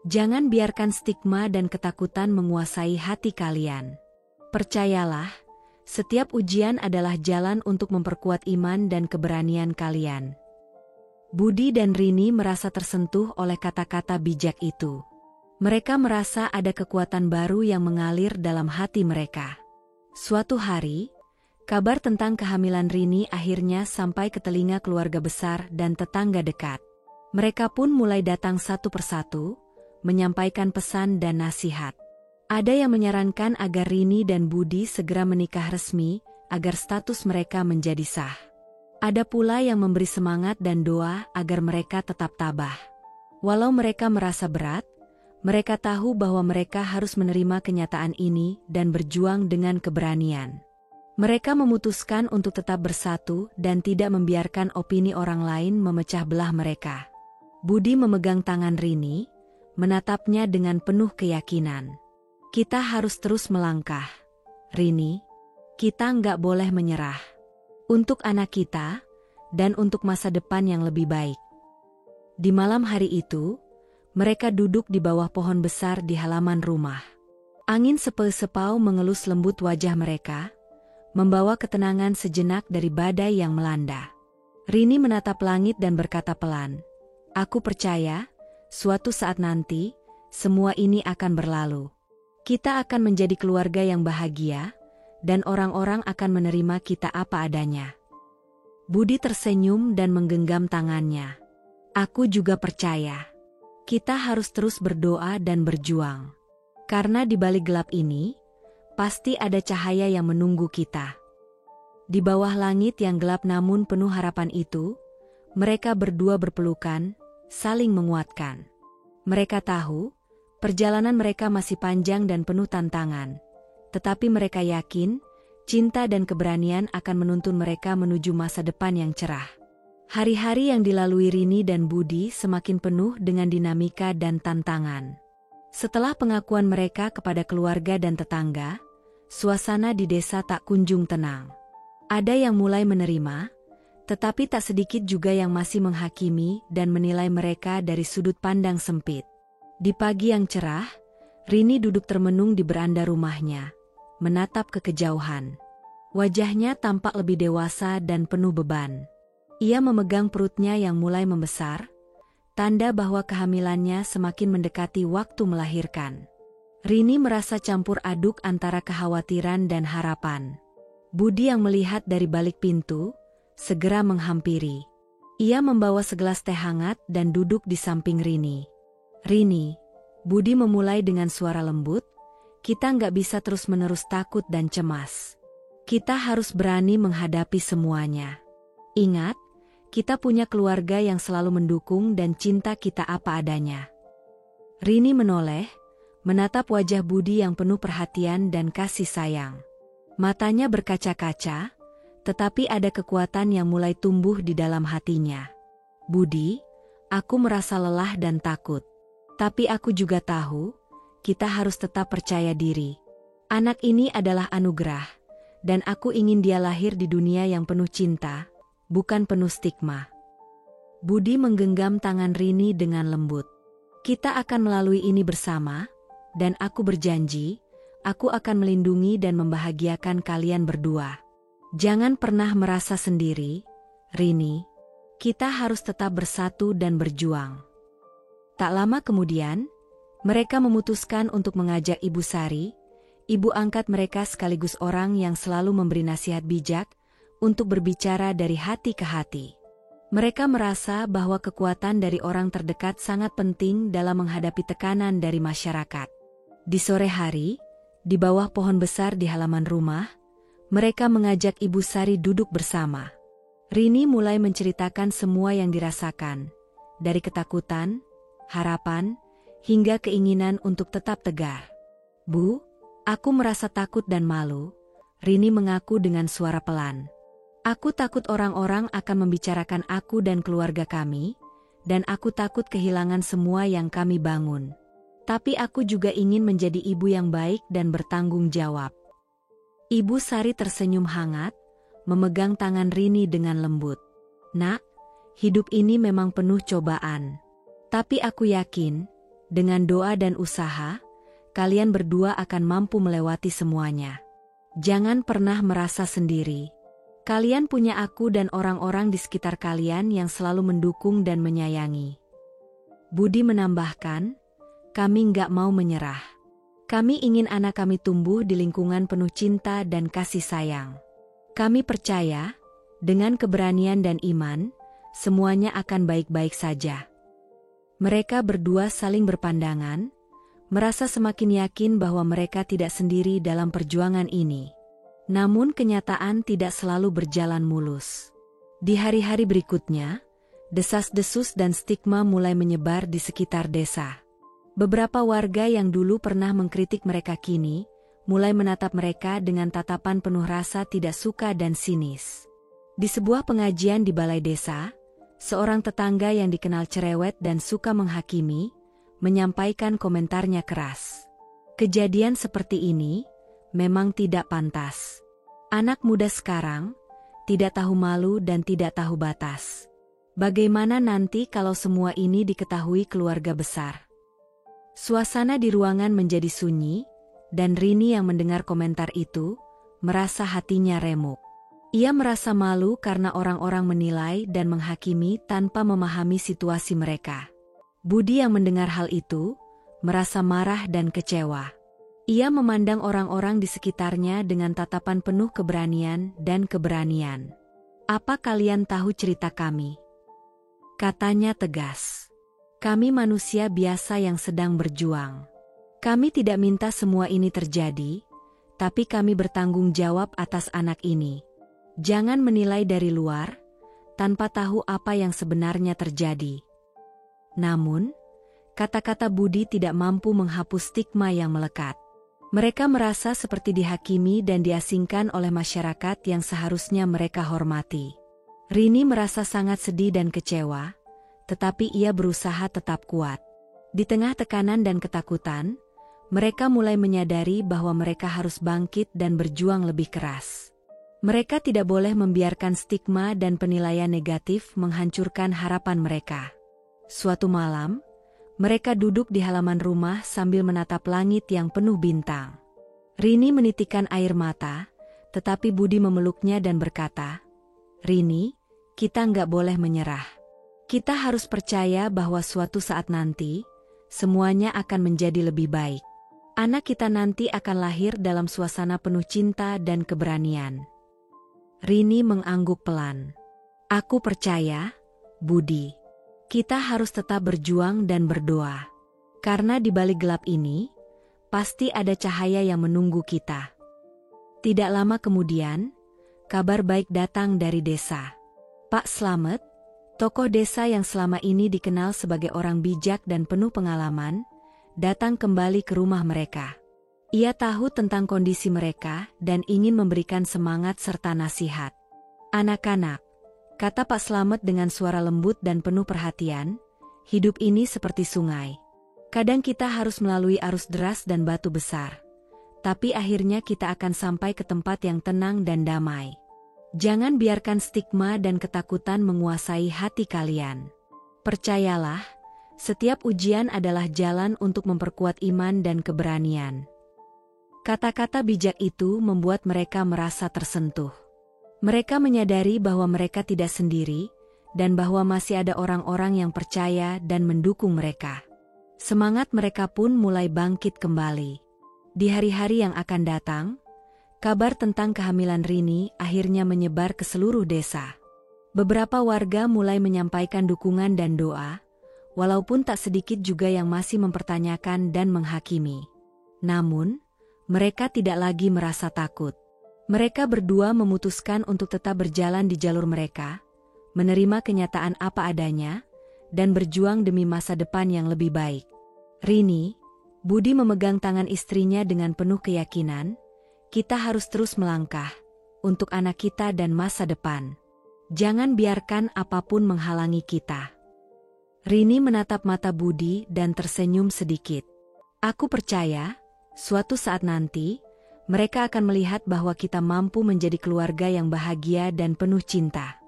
"Jangan biarkan stigma dan ketakutan menguasai hati kalian. Percayalah, setiap ujian adalah jalan untuk memperkuat iman dan keberanian kalian." Budi dan Rini merasa tersentuh oleh kata-kata bijak itu. Mereka merasa ada kekuatan baru yang mengalir dalam hati mereka. Suatu hari, kabar tentang kehamilan Rini akhirnya sampai ke telinga keluarga besar dan tetangga dekat. Mereka pun mulai datang satu persatu, menyampaikan pesan dan nasihat. Ada yang menyarankan agar Rini dan Budi segera menikah resmi, agar status mereka menjadi sah. Ada pula yang memberi semangat dan doa agar mereka tetap tabah. Walau mereka merasa berat, mereka tahu bahwa mereka harus menerima kenyataan ini dan berjuang dengan keberanian. Mereka memutuskan untuk tetap bersatu dan tidak membiarkan opini orang lain memecah belah mereka. Budi memegang tangan Rini, menatapnya dengan penuh keyakinan. "Kita harus terus melangkah, Rini. Kita nggak boleh menyerah. Untuk anak kita, dan untuk masa depan yang lebih baik." Di malam hari itu, mereka duduk di bawah pohon besar di halaman rumah. Angin sepau-sepau mengelus lembut wajah mereka, membawa ketenangan sejenak dari badai yang melanda. Rini menatap langit dan berkata pelan, "Aku percaya, suatu saat nanti, semua ini akan berlalu. Kita akan menjadi keluarga yang bahagia, dan orang-orang akan menerima kita apa adanya." Budi tersenyum dan menggenggam tangannya. "Aku juga percaya. Kita harus terus berdoa dan berjuang. Karena di balik gelap ini, pasti ada cahaya yang menunggu kita." Di bawah langit yang gelap namun penuh harapan itu, mereka berdua berpelukan, saling menguatkan. Mereka tahu, perjalanan mereka masih panjang dan penuh tantangan. Tetapi mereka yakin, cinta dan keberanian akan menuntun mereka menuju masa depan yang cerah. Hari-hari yang dilalui Rini dan Budi semakin penuh dengan dinamika dan tantangan. Setelah pengakuan mereka kepada keluarga dan tetangga, suasana di desa tak kunjung tenang. Ada yang mulai menerima, tetapi tak sedikit juga yang masih menghakimi dan menilai mereka dari sudut pandang sempit. Di pagi yang cerah, Rini duduk termenung di beranda rumahnya, menatap ke kejauhan. Wajahnya tampak lebih dewasa dan penuh beban. Ia memegang perutnya yang mulai membesar, tanda bahwa kehamilannya semakin mendekati waktu melahirkan. Rini merasa campur aduk antara kekhawatiran dan harapan. Budi yang melihat dari balik pintu, segera menghampiri. Ia membawa segelas teh hangat dan duduk di samping Rini. "Rini," Budi memulai dengan suara lembut, "kita nggak bisa terus-menerus takut dan cemas. Kita harus berani menghadapi semuanya. Ingat, kita punya keluarga yang selalu mendukung dan cinta kita apa adanya." Rini menoleh, menatap wajah Budi yang penuh perhatian dan kasih sayang. Matanya berkaca-kaca, tetapi ada kekuatan yang mulai tumbuh di dalam hatinya. "Budi, aku merasa lelah dan takut. Tapi aku juga tahu, kita harus tetap percaya diri. Anak ini adalah anugerah, dan aku ingin dia lahir di dunia yang penuh cinta, bukan penuh stigma." Budi menggenggam tangan Rini dengan lembut. "Kita akan melalui ini bersama, dan aku berjanji, aku akan melindungi dan membahagiakan kalian berdua. Jangan pernah merasa sendiri, Rini. Kita harus tetap bersatu dan berjuang." Tak lama kemudian, mereka memutuskan untuk mengajak Ibu Sari, ibu angkat mereka sekaligus orang yang selalu memberi nasihat bijak, untuk berbicara dari hati ke hati. Mereka merasa bahwa kekuatan dari orang terdekat sangat penting dalam menghadapi tekanan dari masyarakat. Di sore hari, di bawah pohon besar di halaman rumah, mereka mengajak Ibu Sari duduk bersama. Rini mulai menceritakan semua yang dirasakan, dari ketakutan, harapan, hingga keinginan untuk tetap tegar. "Bu, aku merasa takut dan malu," Rini mengaku dengan suara pelan. "Aku takut orang-orang akan membicarakan aku dan keluarga kami, dan aku takut kehilangan semua yang kami bangun. Tapi aku juga ingin menjadi ibu yang baik dan bertanggung jawab." Ibu Sari tersenyum hangat, memegang tangan Rini dengan lembut. "Nak, hidup ini memang penuh cobaan. Tapi aku yakin, dengan doa dan usaha, kalian berdua akan mampu melewati semuanya. Jangan pernah merasa sendiri. Kalian punya aku dan orang-orang di sekitar kalian yang selalu mendukung dan menyayangi." Budi menambahkan, "Kami nggak mau menyerah. Kami ingin anak kami tumbuh di lingkungan penuh cinta dan kasih sayang. Kami percaya, dengan keberanian dan iman, semuanya akan baik-baik saja." Mereka berdua saling berpandangan, merasa semakin yakin bahwa mereka tidak sendiri dalam perjuangan ini. Namun kenyataan tidak selalu berjalan mulus. Di hari-hari berikutnya, desas-desus dan stigma mulai menyebar di sekitar desa. Beberapa warga yang dulu pernah mengkritik mereka kini, mulai menatap mereka dengan tatapan penuh rasa tidak suka dan sinis. Di sebuah pengajian di balai desa, seorang tetangga yang dikenal cerewet dan suka menghakimi, menyampaikan komentarnya keras. "Kejadian seperti ini memang tidak pantas. Anak muda sekarang tidak tahu malu dan tidak tahu batas. Bagaimana nanti kalau semua ini diketahui keluarga besar?" Suasana di ruangan menjadi sunyi, dan Rini yang mendengar komentar itu, merasa hatinya remuk. Ia merasa malu karena orang-orang menilai dan menghakimi tanpa memahami situasi mereka. Budi yang mendengar hal itu, merasa marah dan kecewa. Ia memandang orang-orang di sekitarnya dengan tatapan penuh keberanian dan keberanian. "Apa kalian tahu cerita kami?" katanya tegas. "Kami manusia biasa yang sedang berjuang. Kami tidak minta semua ini terjadi, tapi kami bertanggung jawab atas anak ini. Jangan menilai dari luar, tanpa tahu apa yang sebenarnya terjadi." Namun, kata-kata Budi tidak mampu menghapus stigma yang melekat. Mereka merasa seperti dihakimi dan diasingkan oleh masyarakat yang seharusnya mereka hormati. Rini merasa sangat sedih dan kecewa, tetapi ia berusaha tetap kuat. Di tengah tekanan dan ketakutan, mereka mulai menyadari bahwa mereka harus bangkit dan berjuang lebih keras. Mereka tidak boleh membiarkan stigma dan penilaian negatif menghancurkan harapan mereka. Suatu malam, mereka duduk di halaman rumah sambil menatap langit yang penuh bintang. Rini menitikkan air mata, tetapi Budi memeluknya dan berkata, "Rini, kita nggak boleh menyerah. Kita harus percaya bahwa suatu saat nanti, semuanya akan menjadi lebih baik." Anak kita nanti akan lahir dalam suasana penuh cinta dan keberanian. Rini mengangguk pelan. Aku percaya, Budi. Kita harus tetap berjuang dan berdoa. Karena di balik gelap ini, pasti ada cahaya yang menunggu kita. Tidak lama kemudian, kabar baik datang dari desa. Pak Slamet, tokoh desa yang selama ini dikenal sebagai orang bijak dan penuh pengalaman, datang kembali ke rumah mereka. Ia tahu tentang kondisi mereka dan ingin memberikan semangat serta nasihat. Anak-anak, kata Pak Slamet dengan suara lembut dan penuh perhatian, hidup ini seperti sungai. Kadang kita harus melalui arus deras dan batu besar. Tapi akhirnya kita akan sampai ke tempat yang tenang dan damai. Jangan biarkan stigma dan ketakutan menguasai hati kalian. Percayalah, setiap ujian adalah jalan untuk memperkuat iman dan keberanian. Kata-kata bijak itu membuat mereka merasa tersentuh. Mereka menyadari bahwa mereka tidak sendiri, dan bahwa masih ada orang-orang yang percaya dan mendukung mereka. Semangat mereka pun mulai bangkit kembali. Di hari-hari yang akan datang, kabar tentang kehamilan Rini akhirnya menyebar ke seluruh desa. Beberapa warga mulai menyampaikan dukungan dan doa, walaupun tak sedikit juga yang masih mempertanyakan dan menghakimi. Namun, mereka tidak lagi merasa takut. Mereka berdua memutuskan untuk tetap berjalan di jalur mereka, menerima kenyataan apa adanya, dan berjuang demi masa depan yang lebih baik. Rini, Budi memegang tangan istrinya dengan penuh keyakinan, kita harus terus melangkah, untuk anak kita dan masa depan. Jangan biarkan apapun menghalangi kita. Rini menatap mata Budi dan tersenyum sedikit. Aku percaya, suatu saat nanti, mereka akan melihat bahwa kita mampu menjadi keluarga yang bahagia dan penuh cinta.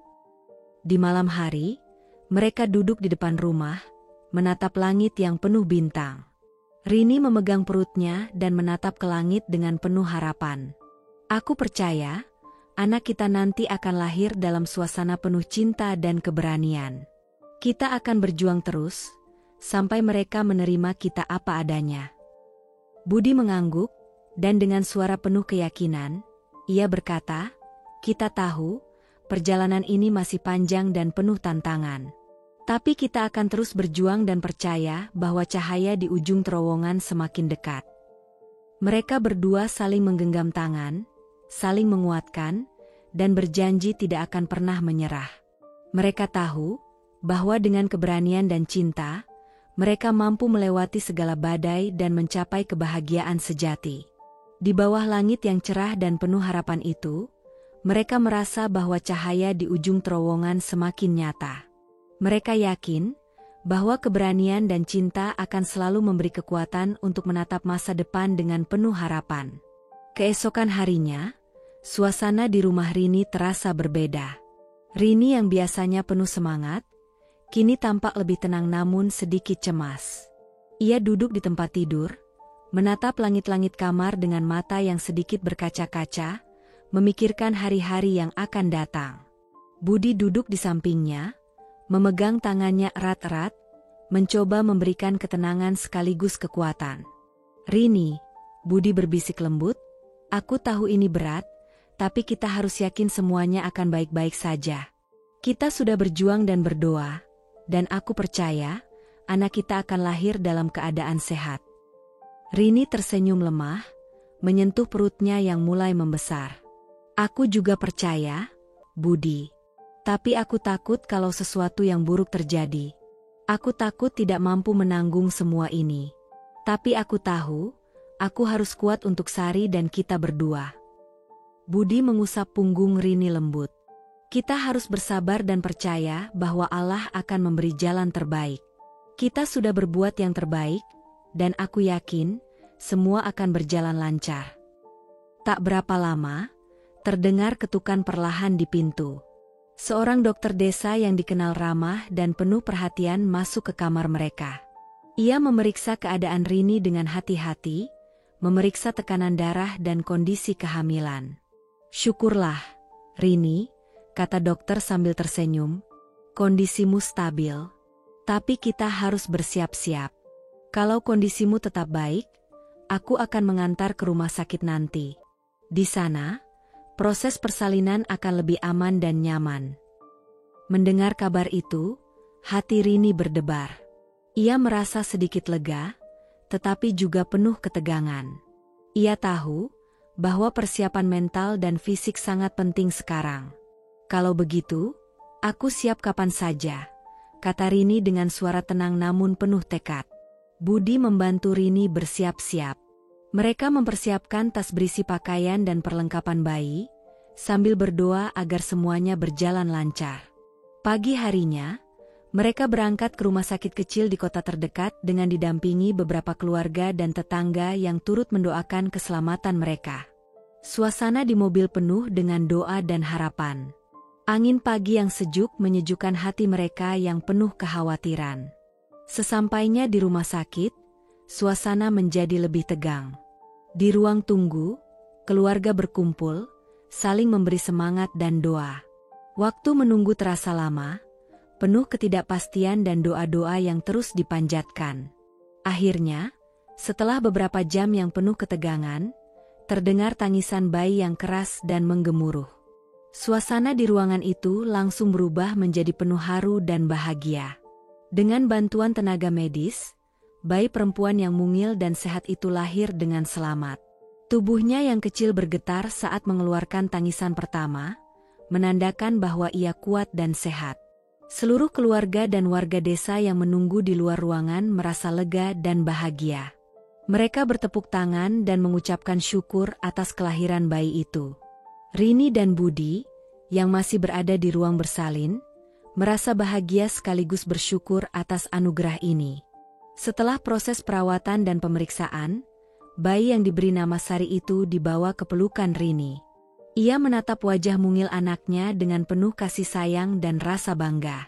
Di malam hari, mereka duduk di depan rumah, menatap langit yang penuh bintang. Rini memegang perutnya dan menatap ke langit dengan penuh harapan. Aku percaya, anak kita nanti akan lahir dalam suasana penuh cinta dan keberanian. Kita akan berjuang terus, sampai mereka menerima kita apa adanya. Budi mengangguk, dan dengan suara penuh keyakinan, ia berkata, kita tahu, perjalanan ini masih panjang dan penuh tantangan. Tapi kita akan terus berjuang dan percaya bahwa cahaya di ujung terowongan semakin dekat. Mereka berdua saling menggenggam tangan, saling menguatkan, dan berjanji tidak akan pernah menyerah. Mereka tahu bahwa dengan keberanian dan cinta, mereka mampu melewati segala badai dan mencapai kebahagiaan sejati. Di bawah langit yang cerah dan penuh harapan itu, mereka merasa bahwa cahaya di ujung terowongan semakin nyata. Mereka yakin bahwa keberanian dan cinta akan selalu memberi kekuatan untuk menatap masa depan dengan penuh harapan. Keesokan harinya, suasana di rumah Rini terasa berbeda. Rini yang biasanya penuh semangat, kini tampak lebih tenang namun sedikit cemas. Ia duduk di tempat tidur, menatap langit-langit kamar dengan mata yang sedikit berkaca-kaca, memikirkan hari-hari yang akan datang. Budi duduk di sampingnya, memegang tangannya erat-erat, mencoba memberikan ketenangan sekaligus kekuatan. Rini, Budi berbisik lembut, aku tahu ini berat, tapi kita harus yakin semuanya akan baik-baik saja. Kita sudah berjuang dan berdoa, dan aku percaya, anak kita akan lahir dalam keadaan sehat. Rini tersenyum lemah, menyentuh perutnya yang mulai membesar. Aku juga percaya, Budi. Tapi aku takut kalau sesuatu yang buruk terjadi. Aku takut tidak mampu menanggung semua ini. Tapi aku tahu, aku harus kuat untuk Sari dan kita berdua. Budi mengusap punggung Rini lembut. Kita harus bersabar dan percaya bahwa Allah akan memberi jalan terbaik. Kita sudah berbuat yang terbaik, dan aku yakin, semua akan berjalan lancar. Tak berapa lama, terdengar ketukan perlahan di pintu. Seorang dokter desa yang dikenal ramah dan penuh perhatian masuk ke kamar mereka. Ia memeriksa keadaan Rini dengan hati-hati, memeriksa tekanan darah dan kondisi kehamilan. Syukurlah, Rini, kata dokter sambil tersenyum, kondisimu stabil. Tapi kita harus bersiap-siap. Kalau kondisimu tetap baik, Aku akan mengantar ke rumah sakit nanti. Di sana, proses persalinan akan lebih aman dan nyaman. Mendengar kabar itu, hati Rini berdebar. Ia merasa sedikit lega, tetapi juga penuh ketegangan. Ia tahu bahwa persiapan mental dan fisik sangat penting sekarang. Kalau begitu, aku siap kapan saja, kata Rini dengan suara tenang namun penuh tekad. Budi membantu Rini bersiap-siap. Mereka mempersiapkan tas berisi pakaian dan perlengkapan bayi, sambil berdoa agar semuanya berjalan lancar. Pagi harinya, mereka berangkat ke rumah sakit kecil di kota terdekat dengan didampingi beberapa keluarga dan tetangga yang turut mendoakan keselamatan mereka. Suasana di mobil penuh dengan doa dan harapan. Angin pagi yang sejuk menyejukkan hati mereka yang penuh kekhawatiran. Sesampainya di rumah sakit, suasana menjadi lebih tegang. Di ruang tunggu, keluarga berkumpul, saling memberi semangat dan doa. Waktu menunggu terasa lama, penuh ketidakpastian dan doa-doa yang terus dipanjatkan. Akhirnya, setelah beberapa jam yang penuh ketegangan, terdengar tangisan bayi yang keras dan menggemuruh. Suasana di ruangan itu langsung berubah menjadi penuh haru dan bahagia. Dengan bantuan tenaga medis, bayi perempuan yang mungil dan sehat itu lahir dengan selamat. Tubuhnya yang kecil bergetar saat mengeluarkan tangisan pertama, menandakan bahwa ia kuat dan sehat. Seluruh keluarga dan warga desa yang menunggu di luar ruangan merasa lega dan bahagia. Mereka bertepuk tangan dan mengucapkan syukur atas kelahiran bayi itu. Rini dan Budi, yang masih berada di ruang bersalin, merasa bahagia sekaligus bersyukur atas anugerah ini. Setelah proses perawatan dan pemeriksaan, bayi yang diberi nama Sari itu dibawa ke pelukan Rini. Ia menatap wajah mungil anaknya dengan penuh kasih sayang dan rasa bangga.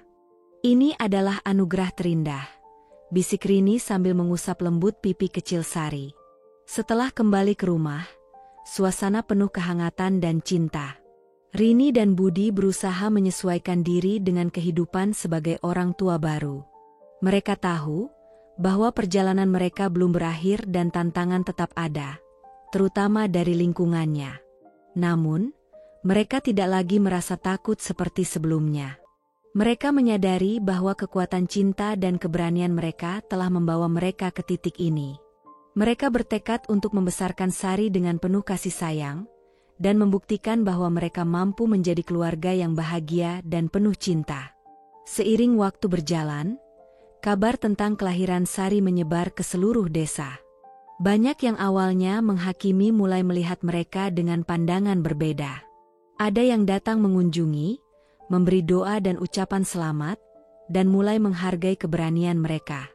Ini adalah anugerah terindah, bisik Rini sambil mengusap lembut pipi kecil Sari. Setelah kembali ke rumah, suasana penuh kehangatan dan cinta. Rini dan Budi berusaha menyesuaikan diri dengan kehidupan sebagai orang tua baru. Mereka tahu bahwa perjalanan mereka belum berakhir dan tantangan tetap ada, terutama dari lingkungannya. Namun, mereka tidak lagi merasa takut seperti sebelumnya. Mereka menyadari bahwa kekuatan cinta dan keberanian mereka telah membawa mereka ke titik ini. Mereka bertekad untuk membesarkan Sari dengan penuh kasih sayang, dan membuktikan bahwa mereka mampu menjadi keluarga yang bahagia dan penuh cinta. Seiring waktu berjalan, kabar tentang kelahiran Sari menyebar ke seluruh desa. Banyak yang awalnya menghakimi mulai melihat mereka dengan pandangan berbeda. Ada yang datang mengunjungi, memberi doa dan ucapan selamat, dan mulai menghargai keberanian mereka.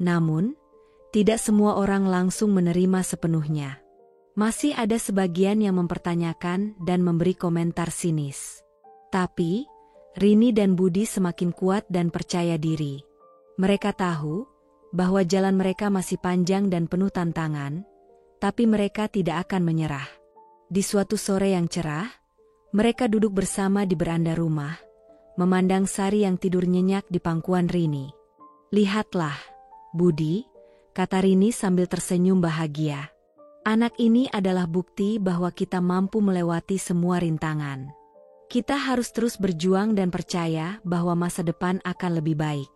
Namun, tidak semua orang langsung menerima sepenuhnya. Masih ada sebagian yang mempertanyakan dan memberi komentar sinis. Tapi, Rini dan Budi semakin kuat dan percaya diri. Mereka tahu bahwa jalan mereka masih panjang dan penuh tantangan, tapi mereka tidak akan menyerah. Di suatu sore yang cerah, mereka duduk bersama di beranda rumah, memandang Sari yang tidur nyenyak di pangkuan Rini. "Lihatlah, Budi," kata Rini sambil tersenyum bahagia. "Anak ini adalah bukti bahwa kita mampu melewati semua rintangan. Kita harus terus berjuang dan percaya bahwa masa depan akan lebih baik."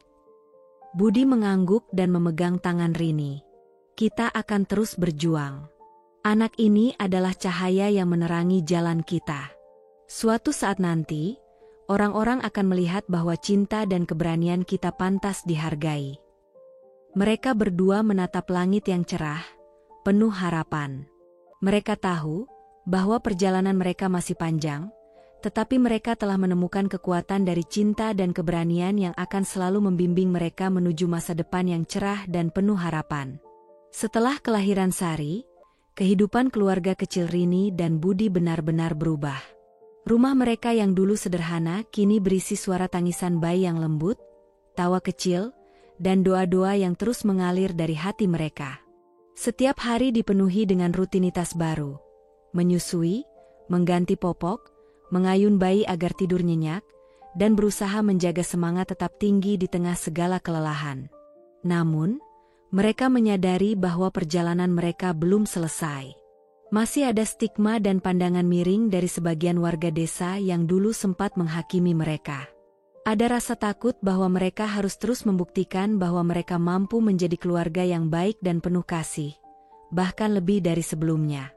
Budi mengangguk dan memegang tangan Rini. "Kita akan terus berjuang. Anak ini adalah cahaya yang menerangi jalan kita. Suatu saat nanti, orang-orang akan melihat bahwa cinta dan keberanian kita pantas dihargai." Mereka berdua menatap langit yang cerah, penuh harapan. Mereka tahu bahwa perjalanan mereka masih panjang, tetapi mereka telah menemukan kekuatan dari cinta dan keberanian yang akan selalu membimbing mereka menuju masa depan yang cerah dan penuh harapan. Setelah kelahiran Sari, kehidupan keluarga kecil Rini dan Budi benar-benar berubah. Rumah mereka yang dulu sederhana kini berisi suara tangisan bayi yang lembut, tawa kecil, dan doa-doa yang terus mengalir dari hati mereka. Setiap hari dipenuhi dengan rutinitas baru. Menyusui, mengganti popok, mengayun bayi agar tidur nyenyak, dan berusaha menjaga semangat tetap tinggi di tengah segala kelelahan. Namun, Mereka menyadari bahwa perjalanan mereka belum selesai. Masih ada stigma dan pandangan miring dari sebagian warga desa yang dulu sempat menghakimi mereka. Ada rasa takut bahwa mereka harus terus membuktikan bahwa mereka mampu menjadi keluarga yang baik dan penuh kasih, bahkan lebih dari sebelumnya.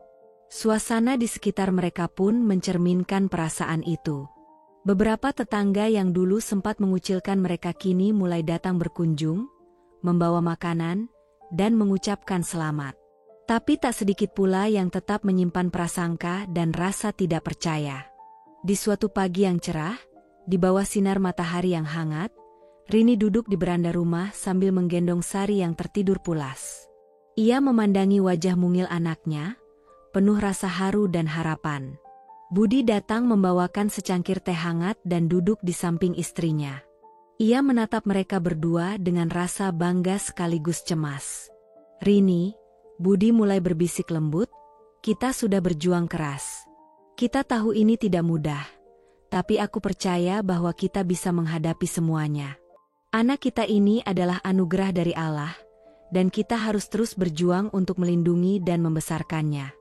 Suasana di sekitar mereka pun mencerminkan perasaan itu. Beberapa tetangga yang dulu sempat mengucilkan mereka kini mulai datang berkunjung, membawa makanan, dan mengucapkan selamat. Tapi tak sedikit pula yang tetap menyimpan prasangka dan rasa tidak percaya. Di suatu pagi yang cerah, di bawah sinar matahari yang hangat, Rini duduk di beranda rumah sambil menggendong Sari yang tertidur pulas. Ia memandangi wajah mungil anaknya, penuh rasa haru dan harapan. Budi datang membawakan secangkir teh hangat dan duduk di samping istrinya. Ia menatap mereka berdua dengan rasa bangga sekaligus cemas. "Rini," Budi mulai berbisik lembut, "kita sudah berjuang keras. Kita tahu ini tidak mudah, tapi aku percaya bahwa kita bisa menghadapi semuanya. Anak kita ini adalah anugerah dari Allah, dan kita harus terus berjuang untuk melindungi dan membesarkannya."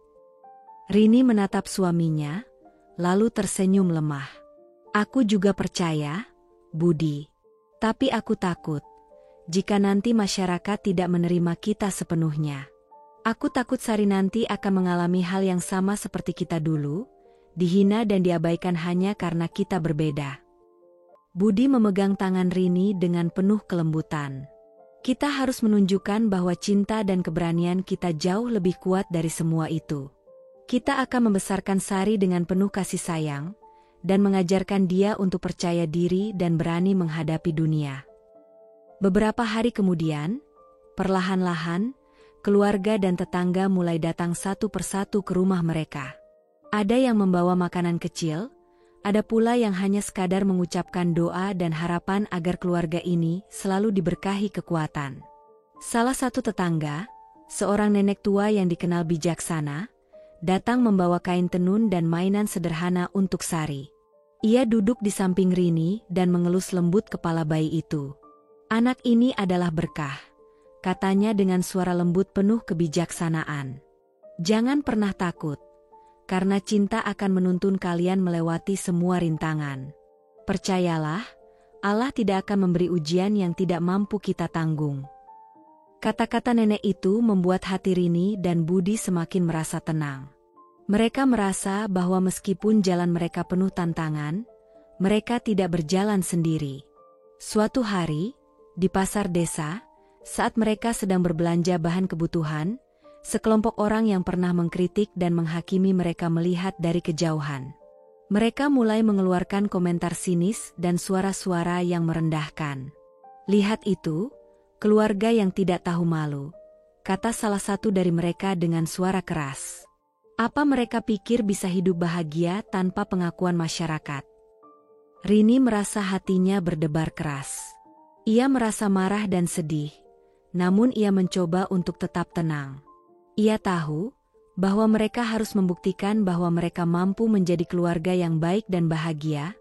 Rini menatap suaminya, lalu tersenyum lemah. "Aku juga percaya, Budi. Tapi aku takut, jika nanti masyarakat tidak menerima kita sepenuhnya. Aku takut Sari nanti akan mengalami hal yang sama seperti kita dulu, dihina dan diabaikan hanya karena kita berbeda." Budi memegang tangan Rini dengan penuh kelembutan. "Kita harus menunjukkan bahwa cinta dan keberanian kita jauh lebih kuat dari semua itu. Kita akan membesarkan Sari dengan penuh kasih sayang, dan mengajarkan dia untuk percaya diri dan berani menghadapi dunia." Beberapa hari kemudian, perlahan-lahan, keluarga dan tetangga mulai datang satu persatu ke rumah mereka. Ada yang membawa makanan kecil, ada pula yang hanya sekadar mengucapkan doa dan harapan agar keluarga ini selalu diberkahi kekuatan. Salah satu tetangga, seorang nenek tua yang dikenal bijaksana, datang membawa kain tenun dan mainan sederhana untuk Sari. Ia duduk di samping Rini dan mengelus lembut kepala bayi itu. "Anak ini adalah berkah," katanya dengan suara lembut penuh kebijaksanaan. "Jangan pernah takut, karena cinta akan menuntun kalian melewati semua rintangan. Percayalah, Allah tidak akan memberi ujian yang tidak mampu kita tanggung." Kata-kata nenek itu membuat hati Rini dan Budi semakin merasa tenang. Mereka merasa bahwa meskipun jalan mereka penuh tantangan, mereka tidak berjalan sendiri. Suatu hari, di pasar desa, saat mereka sedang berbelanja bahan kebutuhan, sekelompok orang yang pernah mengkritik dan menghakimi mereka melihat dari kejauhan. Mereka mulai mengeluarkan komentar sinis dan suara-suara yang merendahkan. "Lihat itu, keluarga yang tidak tahu malu," kata salah satu dari mereka dengan suara keras. "Apa mereka pikir bisa hidup bahagia tanpa pengakuan masyarakat?" Rini merasa hatinya berdebar keras. Ia merasa marah dan sedih, namun ia mencoba untuk tetap tenang. Ia tahu bahwa mereka harus membuktikan bahwa mereka mampu menjadi keluarga yang baik dan bahagia,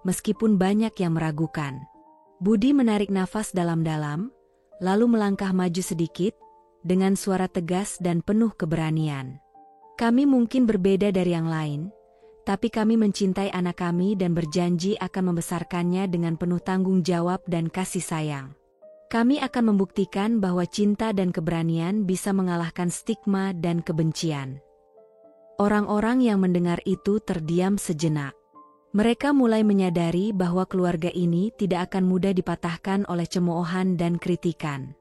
meskipun banyak yang meragukan. Budi menarik nafas dalam-dalam, lalu melangkah maju sedikit, dengan suara tegas dan penuh keberanian. "Kami mungkin berbeda dari yang lain, tapi kami mencintai anak kami dan berjanji akan membesarkannya dengan penuh tanggung jawab dan kasih sayang. Kami akan membuktikan bahwa cinta dan keberanian bisa mengalahkan stigma dan kebencian." Orang-orang yang mendengar itu terdiam sejenak. Mereka mulai menyadari bahwa keluarga ini tidak akan mudah dipatahkan oleh cemoohan dan kritikan.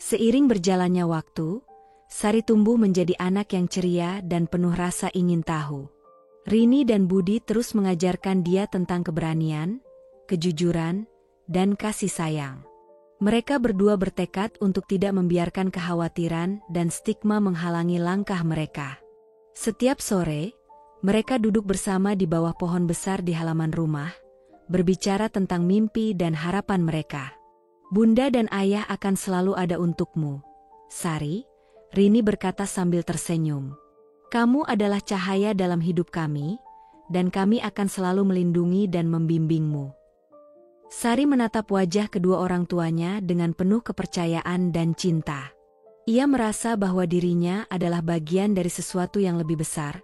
Seiring berjalannya waktu, Sari tumbuh menjadi anak yang ceria dan penuh rasa ingin tahu. Rini dan Budi terus mengajarkan dia tentang keberanian, kejujuran, dan kasih sayang. Mereka berdua bertekad untuk tidak membiarkan kekhawatiran dan stigma menghalangi langkah mereka. Setiap sore, mereka duduk bersama di bawah pohon besar di halaman rumah, berbicara tentang mimpi dan harapan mereka. "Bunda dan ayah akan selalu ada untukmu, Sari," Rini berkata sambil tersenyum. "Kamu adalah cahaya dalam hidup kami, dan kami akan selalu melindungi dan membimbingmu." Sari menatap wajah kedua orang tuanya dengan penuh kepercayaan dan cinta. Ia merasa bahwa dirinya adalah bagian dari sesuatu yang lebih besar,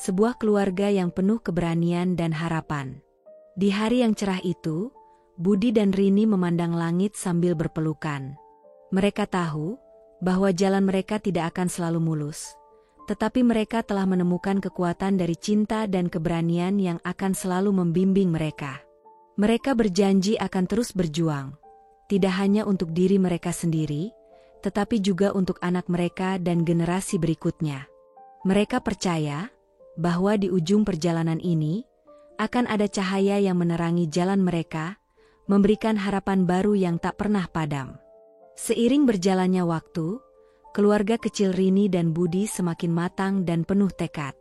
sebuah keluarga yang penuh keberanian dan harapan. Di hari yang cerah itu, Budi dan Rini memandang langit sambil berpelukan. Mereka tahu bahwa jalan mereka tidak akan selalu mulus, tetapi mereka telah menemukan kekuatan dari cinta dan keberanian yang akan selalu membimbing mereka. Mereka berjanji akan terus berjuang, tidak hanya untuk diri mereka sendiri, tetapi juga untuk anak mereka dan generasi berikutnya. Mereka percaya bahwa di ujung perjalanan ini akan ada cahaya yang menerangi jalan mereka, memberikan harapan baru yang tak pernah padam. Seiring berjalannya waktu, keluarga kecil Rini dan Budi semakin matang dan penuh tekad.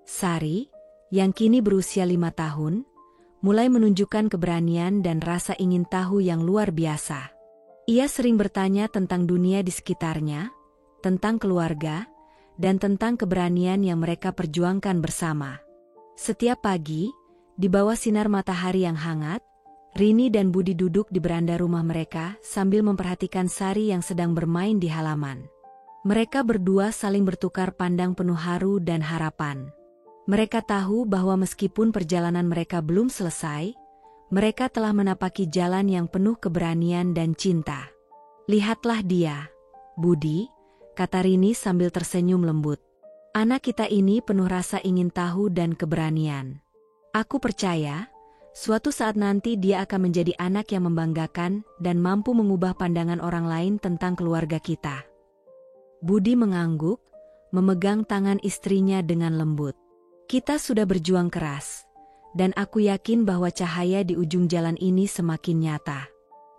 Sari, yang kini berusia 5 tahun, mulai menunjukkan keberanian dan rasa ingin tahu yang luar biasa. Ia sering bertanya tentang dunia di sekitarnya, tentang keluarga, dan tentang keberanian yang mereka perjuangkan bersama. Setiap pagi, di bawah sinar matahari yang hangat, Rini dan Budi duduk di beranda rumah mereka sambil memperhatikan Sari yang sedang bermain di halaman. Mereka berdua saling bertukar pandang penuh haru dan harapan. Mereka tahu bahwa meskipun perjalanan mereka belum selesai, mereka telah menapaki jalan yang penuh keberanian dan cinta. Lihatlah dia, Budi, kata Rini sambil tersenyum lembut. Anak kita ini penuh rasa ingin tahu dan keberanian. Aku percaya, suatu saat nanti dia akan menjadi anak yang membanggakan dan mampu mengubah pandangan orang lain tentang keluarga kita. Budi mengangguk, memegang tangan istrinya dengan lembut. Kita sudah berjuang keras, dan aku yakin bahwa cahaya di ujung jalan ini semakin nyata.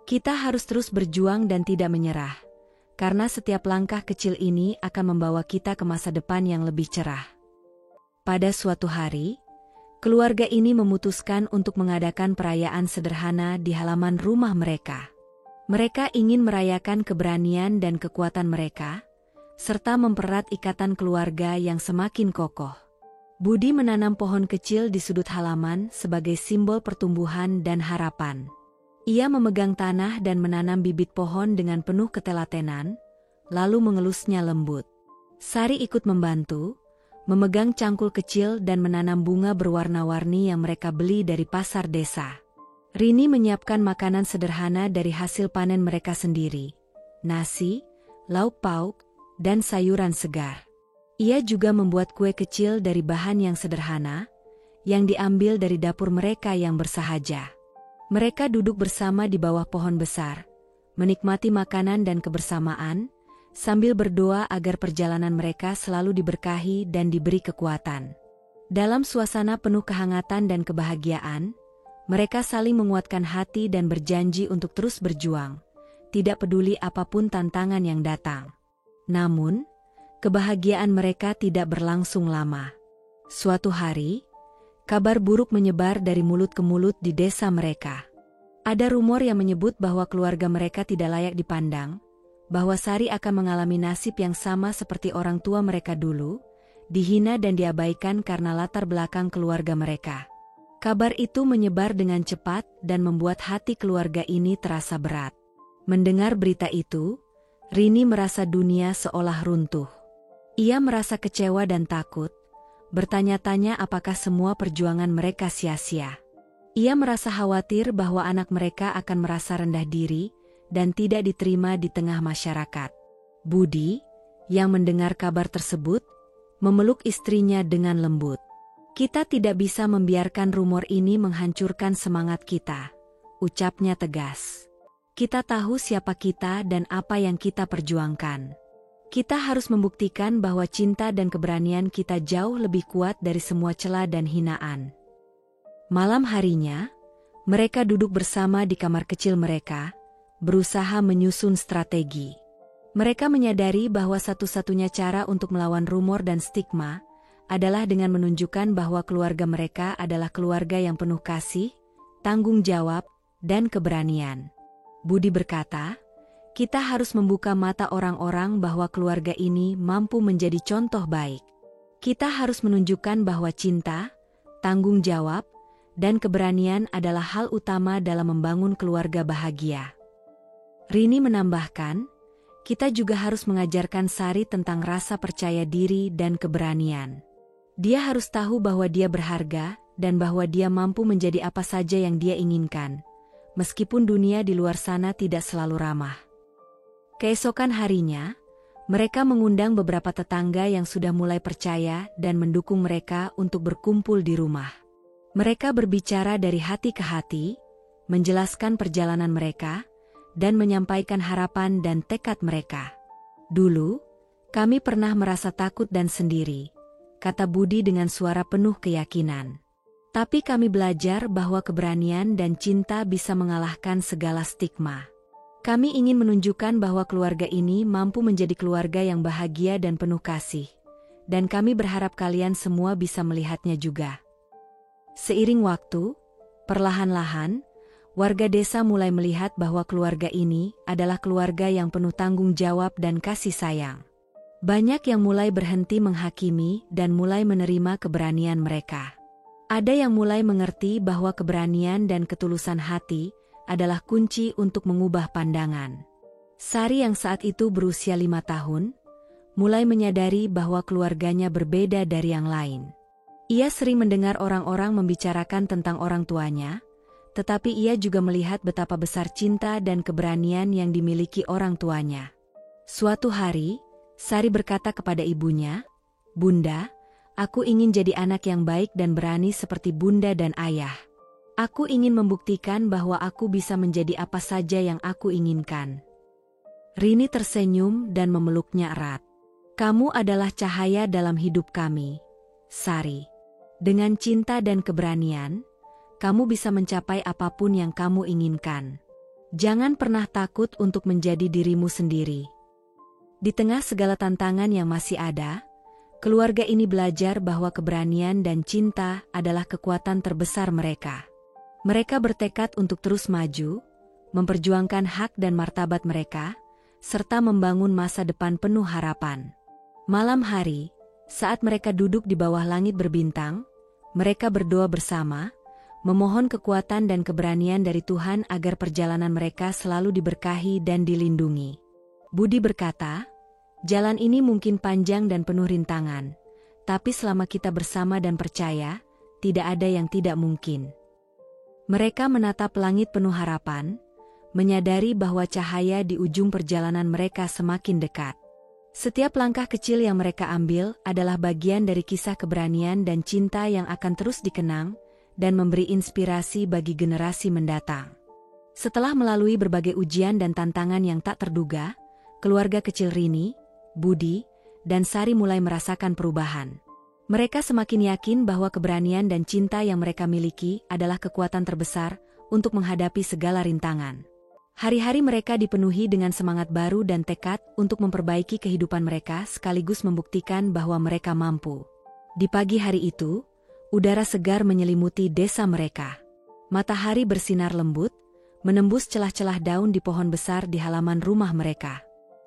Kita harus terus berjuang dan tidak menyerah, karena setiap langkah kecil ini akan membawa kita ke masa depan yang lebih cerah. Pada suatu hari, keluarga ini memutuskan untuk mengadakan perayaan sederhana di halaman rumah mereka. Mereka ingin merayakan keberanian dan kekuatan mereka, serta mempererat ikatan keluarga yang semakin kokoh. Budi menanam pohon kecil di sudut halaman sebagai simbol pertumbuhan dan harapan. Ia memegang tanah dan menanam bibit pohon dengan penuh ketelatenan, lalu mengelusnya lembut. Sari ikut membantu, memegang cangkul kecil dan menanam bunga berwarna-warni yang mereka beli dari pasar desa. Rini menyiapkan makanan sederhana dari hasil panen mereka sendiri, nasi, lauk pauk, dan sayuran segar. Ia juga membuat kue kecil dari bahan yang sederhana, yang diambil dari dapur mereka yang bersahaja. Mereka duduk bersama di bawah pohon besar, menikmati makanan dan kebersamaan, sambil berdoa agar perjalanan mereka selalu diberkahi dan diberi kekuatan. Dalam suasana penuh kehangatan dan kebahagiaan, mereka saling menguatkan hati dan berjanji untuk terus berjuang, tidak peduli apapun tantangan yang datang. Namun, kebahagiaan mereka tidak berlangsung lama. Suatu hari, kabar buruk menyebar dari mulut ke mulut di desa mereka. Ada rumor yang menyebut bahwa keluarga mereka tidak layak dipandang, bahwa Sari akan mengalami nasib yang sama seperti orang tua mereka dulu, dihina dan diabaikan karena latar belakang keluarga mereka. Kabar itu menyebar dengan cepat dan membuat hati keluarga ini terasa berat. Mendengar berita itu, Rini merasa dunia seolah runtuh. Ia merasa kecewa dan takut, bertanya-tanya apakah semua perjuangan mereka sia-sia. Ia merasa khawatir bahwa anak mereka akan merasa rendah diri dan tidak diterima di tengah masyarakat. Budi, yang mendengar kabar tersebut, memeluk istrinya dengan lembut. Kita tidak bisa membiarkan rumor ini menghancurkan semangat kita, ucapnya tegas. Kita tahu siapa kita dan apa yang kita perjuangkan. Kita harus membuktikan bahwa cinta dan keberanian kita jauh lebih kuat dari semua cela dan hinaan. Malam harinya, mereka duduk bersama di kamar kecil mereka, berusaha menyusun strategi. Mereka menyadari bahwa satu-satunya cara untuk melawan rumor dan stigma adalah dengan menunjukkan bahwa keluarga mereka adalah keluarga yang penuh kasih, tanggung jawab, dan keberanian. Budi berkata, kita harus membuka mata orang-orang bahwa keluarga ini mampu menjadi contoh baik. Kita harus menunjukkan bahwa cinta, tanggung jawab, dan keberanian adalah hal utama dalam membangun keluarga bahagia. Rini menambahkan, kita juga harus mengajarkan Sari tentang rasa percaya diri dan keberanian. Dia harus tahu bahwa dia berharga dan bahwa dia mampu menjadi apa saja yang dia inginkan, meskipun dunia di luar sana tidak selalu ramah. Keesokan harinya, mereka mengundang beberapa tetangga yang sudah mulai percaya dan mendukung mereka untuk berkumpul di rumah. Mereka berbicara dari hati ke hati, menjelaskan perjalanan mereka, dan menyampaikan harapan dan tekad mereka. Dulu, kami pernah merasa takut dan sendiri, kata Budi dengan suara penuh keyakinan. Tapi kami belajar bahwa keberanian dan cinta bisa mengalahkan segala stigma. Kami ingin menunjukkan bahwa keluarga ini mampu menjadi keluarga yang bahagia dan penuh kasih. Dan kami berharap kalian semua bisa melihatnya juga. Seiring waktu, perlahan-lahan, warga desa mulai melihat bahwa keluarga ini adalah keluarga yang penuh tanggung jawab dan kasih sayang. Banyak yang mulai berhenti menghakimi dan mulai menerima keberanian mereka. Ada yang mulai mengerti bahwa keberanian dan ketulusan hati adalah kunci untuk mengubah pandangan. Sari yang saat itu berusia 5 tahun, mulai menyadari bahwa keluarganya berbeda dari yang lain. Ia sering mendengar orang-orang membicarakan tentang orang tuanya, tetapi ia juga melihat betapa besar cinta dan keberanian yang dimiliki orang tuanya. Suatu hari, Sari berkata kepada ibunya, "Bunda, aku ingin jadi anak yang baik dan berani seperti Bunda dan Ayah. Aku ingin membuktikan bahwa aku bisa menjadi apa saja yang aku inginkan." Rini tersenyum dan memeluknya erat. "Kamu adalah cahaya dalam hidup kami, Sari. Dengan cinta dan keberanian, kamu bisa mencapai apapun yang kamu inginkan. Jangan pernah takut untuk menjadi dirimu sendiri." Di tengah segala tantangan yang masih ada, keluarga ini belajar bahwa keberanian dan cinta adalah kekuatan terbesar mereka. Mereka bertekad untuk terus maju, memperjuangkan hak dan martabat mereka, serta membangun masa depan penuh harapan. Malam hari, saat mereka duduk di bawah langit berbintang, mereka berdoa bersama, memohon kekuatan dan keberanian dari Tuhan agar perjalanan mereka selalu diberkahi dan dilindungi. Budi berkata, "Jalan ini mungkin panjang dan penuh rintangan, tapi selama kita bersama dan percaya, tidak ada yang tidak mungkin." Mereka menatap langit penuh harapan, menyadari bahwa cahaya di ujung perjalanan mereka semakin dekat. Setiap langkah kecil yang mereka ambil adalah bagian dari kisah keberanian dan cinta yang akan terus dikenang dan memberi inspirasi bagi generasi mendatang. Setelah melalui berbagai ujian dan tantangan yang tak terduga, keluarga kecil Rini, Budi, dan Sari mulai merasakan perubahan. Mereka semakin yakin bahwa keberanian dan cinta yang mereka miliki adalah kekuatan terbesar untuk menghadapi segala rintangan. Hari-hari mereka dipenuhi dengan semangat baru dan tekad untuk memperbaiki kehidupan mereka sekaligus membuktikan bahwa mereka mampu. Di pagi hari itu, udara segar menyelimuti desa mereka. Matahari bersinar lembut, menembus celah-celah daun di pohon besar di halaman rumah mereka.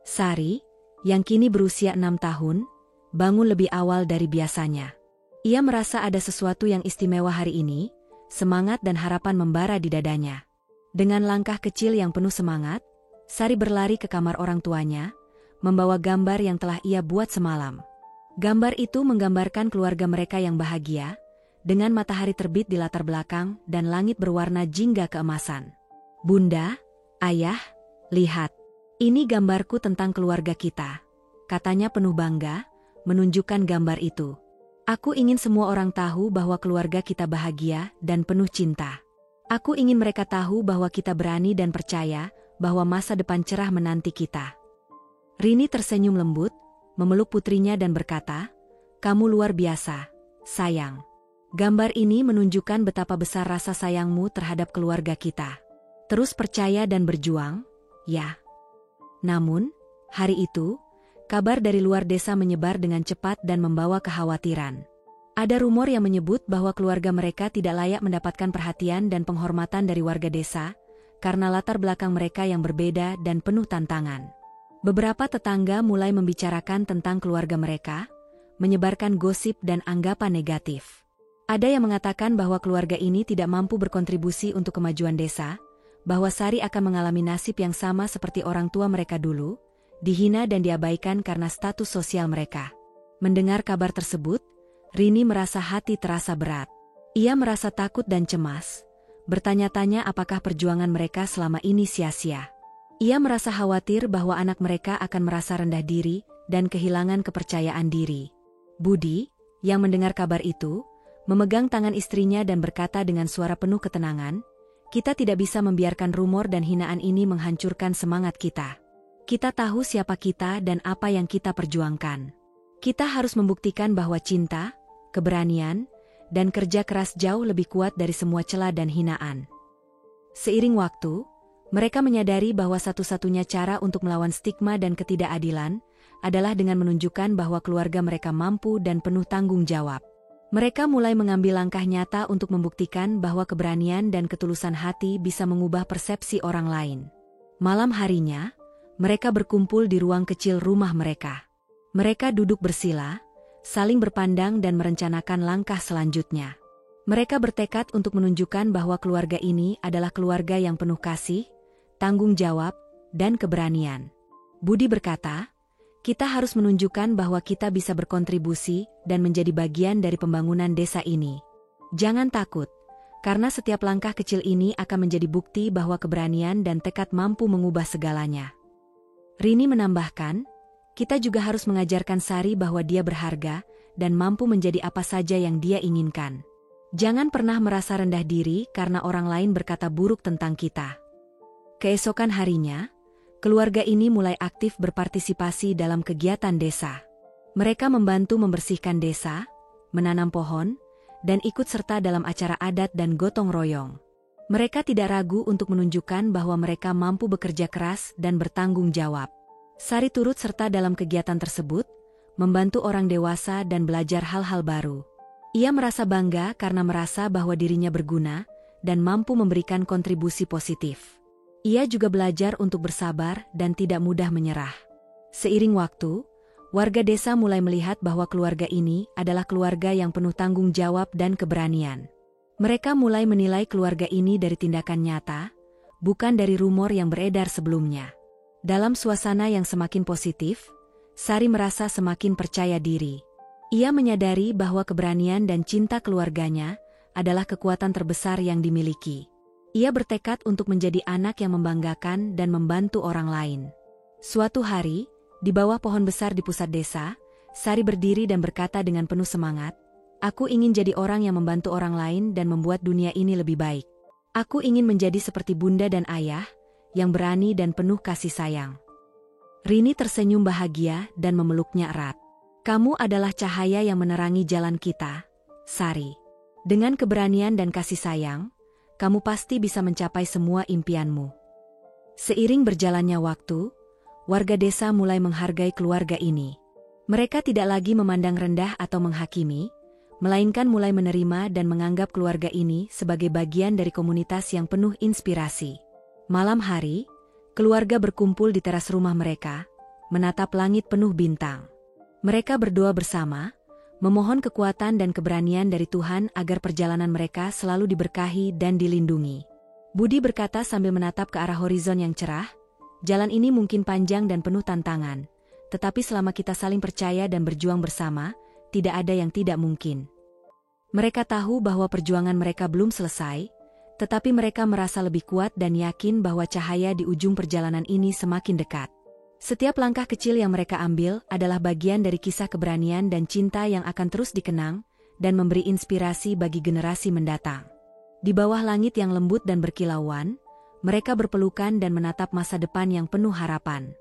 Sari, yang kini berusia 6 tahun, bangun lebih awal dari biasanya. Ia merasa ada sesuatu yang istimewa hari ini, semangat dan harapan membara di dadanya. Dengan langkah kecil yang penuh semangat, Sari berlari ke kamar orang tuanya, membawa gambar yang telah ia buat semalam. Gambar itu menggambarkan keluarga mereka yang bahagia, dengan matahari terbit di latar belakang dan langit berwarna jingga keemasan. "Bunda, Ayah, lihat. Ini gambarku tentang keluarga kita," katanya penuh bangga, menunjukkan gambar itu. "Aku ingin semua orang tahu bahwa keluarga kita bahagia dan penuh cinta. Aku ingin mereka tahu bahwa kita berani dan percaya bahwa masa depan cerah menanti kita." Rini tersenyum lembut, memeluk putrinya dan berkata, "Kamu luar biasa, sayang. Gambar ini menunjukkan betapa besar rasa sayangmu terhadap keluarga kita. Terus percaya dan berjuang, ya." Namun, hari itu, kabar dari luar desa menyebar dengan cepat dan membawa kekhawatiran. Ada rumor yang menyebut bahwa keluarga mereka tidak layak mendapatkan perhatian dan penghormatan dari warga desa, karena latar belakang mereka yang berbeda dan penuh tantangan. Beberapa tetangga mulai membicarakan tentang keluarga mereka, menyebarkan gosip dan anggapan negatif. Ada yang mengatakan bahwa keluarga ini tidak mampu berkontribusi untuk kemajuan desa, bahwa Sari akan mengalami nasib yang sama seperti orang tua mereka dulu, dihina dan diabaikan karena status sosial mereka. Mendengar kabar tersebut, Rini merasa hati terasa berat. Ia merasa takut dan cemas, bertanya-tanya apakah perjuangan mereka selama ini sia-sia. Ia merasa khawatir bahwa anak mereka akan merasa rendah diri dan kehilangan kepercayaan diri. Budi, yang mendengar kabar itu, memegang tangan istrinya dan berkata dengan suara penuh ketenangan, "Kita tidak bisa membiarkan rumor dan hinaan ini menghancurkan semangat kita. Kita tahu siapa kita dan apa yang kita perjuangkan. Kita harus membuktikan bahwa cinta, keberanian, dan kerja keras jauh lebih kuat dari semua cela dan hinaan." Seiring waktu, mereka menyadari bahwa satu-satunya cara untuk melawan stigma dan ketidakadilan adalah dengan menunjukkan bahwa keluarga mereka mampu dan penuh tanggung jawab. Mereka mulai mengambil langkah nyata untuk membuktikan bahwa keberanian dan ketulusan hati bisa mengubah persepsi orang lain. Malam harinya, mereka berkumpul di ruang kecil rumah mereka. Mereka duduk bersila, saling berpandang dan merencanakan langkah selanjutnya. Mereka bertekad untuk menunjukkan bahwa keluarga ini adalah keluarga yang penuh kasih, tanggung jawab, dan keberanian. Budi berkata, "Kita harus menunjukkan bahwa kita bisa berkontribusi dan menjadi bagian dari pembangunan desa ini. Jangan takut, karena setiap langkah kecil ini akan menjadi bukti bahwa keberanian dan tekad mampu mengubah segalanya." Rini menambahkan, "Kita juga harus mengajarkan Sari bahwa dia berharga dan mampu menjadi apa saja yang dia inginkan. Jangan pernah merasa rendah diri karena orang lain berkata buruk tentang kita." Keesokan harinya, keluarga ini mulai aktif berpartisipasi dalam kegiatan desa. Mereka membantu membersihkan desa, menanam pohon, dan ikut serta dalam acara adat dan gotong royong. Mereka tidak ragu untuk menunjukkan bahwa mereka mampu bekerja keras dan bertanggung jawab. Sari turut serta dalam kegiatan tersebut, membantu orang dewasa dan belajar hal-hal baru. Ia merasa bangga karena merasa bahwa dirinya berguna dan mampu memberikan kontribusi positif. Ia juga belajar untuk bersabar dan tidak mudah menyerah. Seiring waktu, warga desa mulai melihat bahwa keluarga ini adalah keluarga yang penuh tanggung jawab dan keberanian. Mereka mulai menilai keluarga ini dari tindakan nyata, bukan dari rumor yang beredar sebelumnya. Dalam suasana yang semakin positif, Sari merasa semakin percaya diri. Ia menyadari bahwa keberanian dan cinta keluarganya adalah kekuatan terbesar yang dimiliki. Ia bertekad untuk menjadi anak yang membanggakan dan membantu orang lain. Suatu hari, di bawah pohon besar di pusat desa, Sari berdiri dan berkata dengan penuh semangat, "Aku ingin jadi orang yang membantu orang lain dan membuat dunia ini lebih baik. Aku ingin menjadi seperti bunda dan ayah, yang berani dan penuh kasih sayang." Rini tersenyum bahagia dan memeluknya erat. "Kamu adalah cahaya yang menerangi jalan kita, Sari. Dengan keberanian dan kasih sayang, kamu pasti bisa mencapai semua impianmu." Seiring berjalannya waktu, warga desa mulai menghargai keluarga ini. Mereka tidak lagi memandang rendah atau menghakimi, melainkan mulai menerima dan menganggap keluarga ini sebagai bagian dari komunitas yang penuh inspirasi. Malam hari, keluarga berkumpul di teras rumah mereka, menatap langit penuh bintang. Mereka berdoa bersama, memohon kekuatan dan keberanian dari Tuhan agar perjalanan mereka selalu diberkahi dan dilindungi. Budi berkata sambil menatap ke arah horizon yang cerah, "Jalan ini mungkin panjang dan penuh tantangan, tetapi selama kita saling percaya dan berjuang bersama, tidak ada yang tidak mungkin." Mereka tahu bahwa perjuangan mereka belum selesai, tetapi mereka merasa lebih kuat dan yakin bahwa cahaya di ujung perjalanan ini semakin dekat. Setiap langkah kecil yang mereka ambil adalah bagian dari kisah keberanian dan cinta yang akan terus dikenang dan memberi inspirasi bagi generasi mendatang. Di bawah langit yang lembut dan berkilauan, mereka berpelukan dan menatap masa depan yang penuh harapan.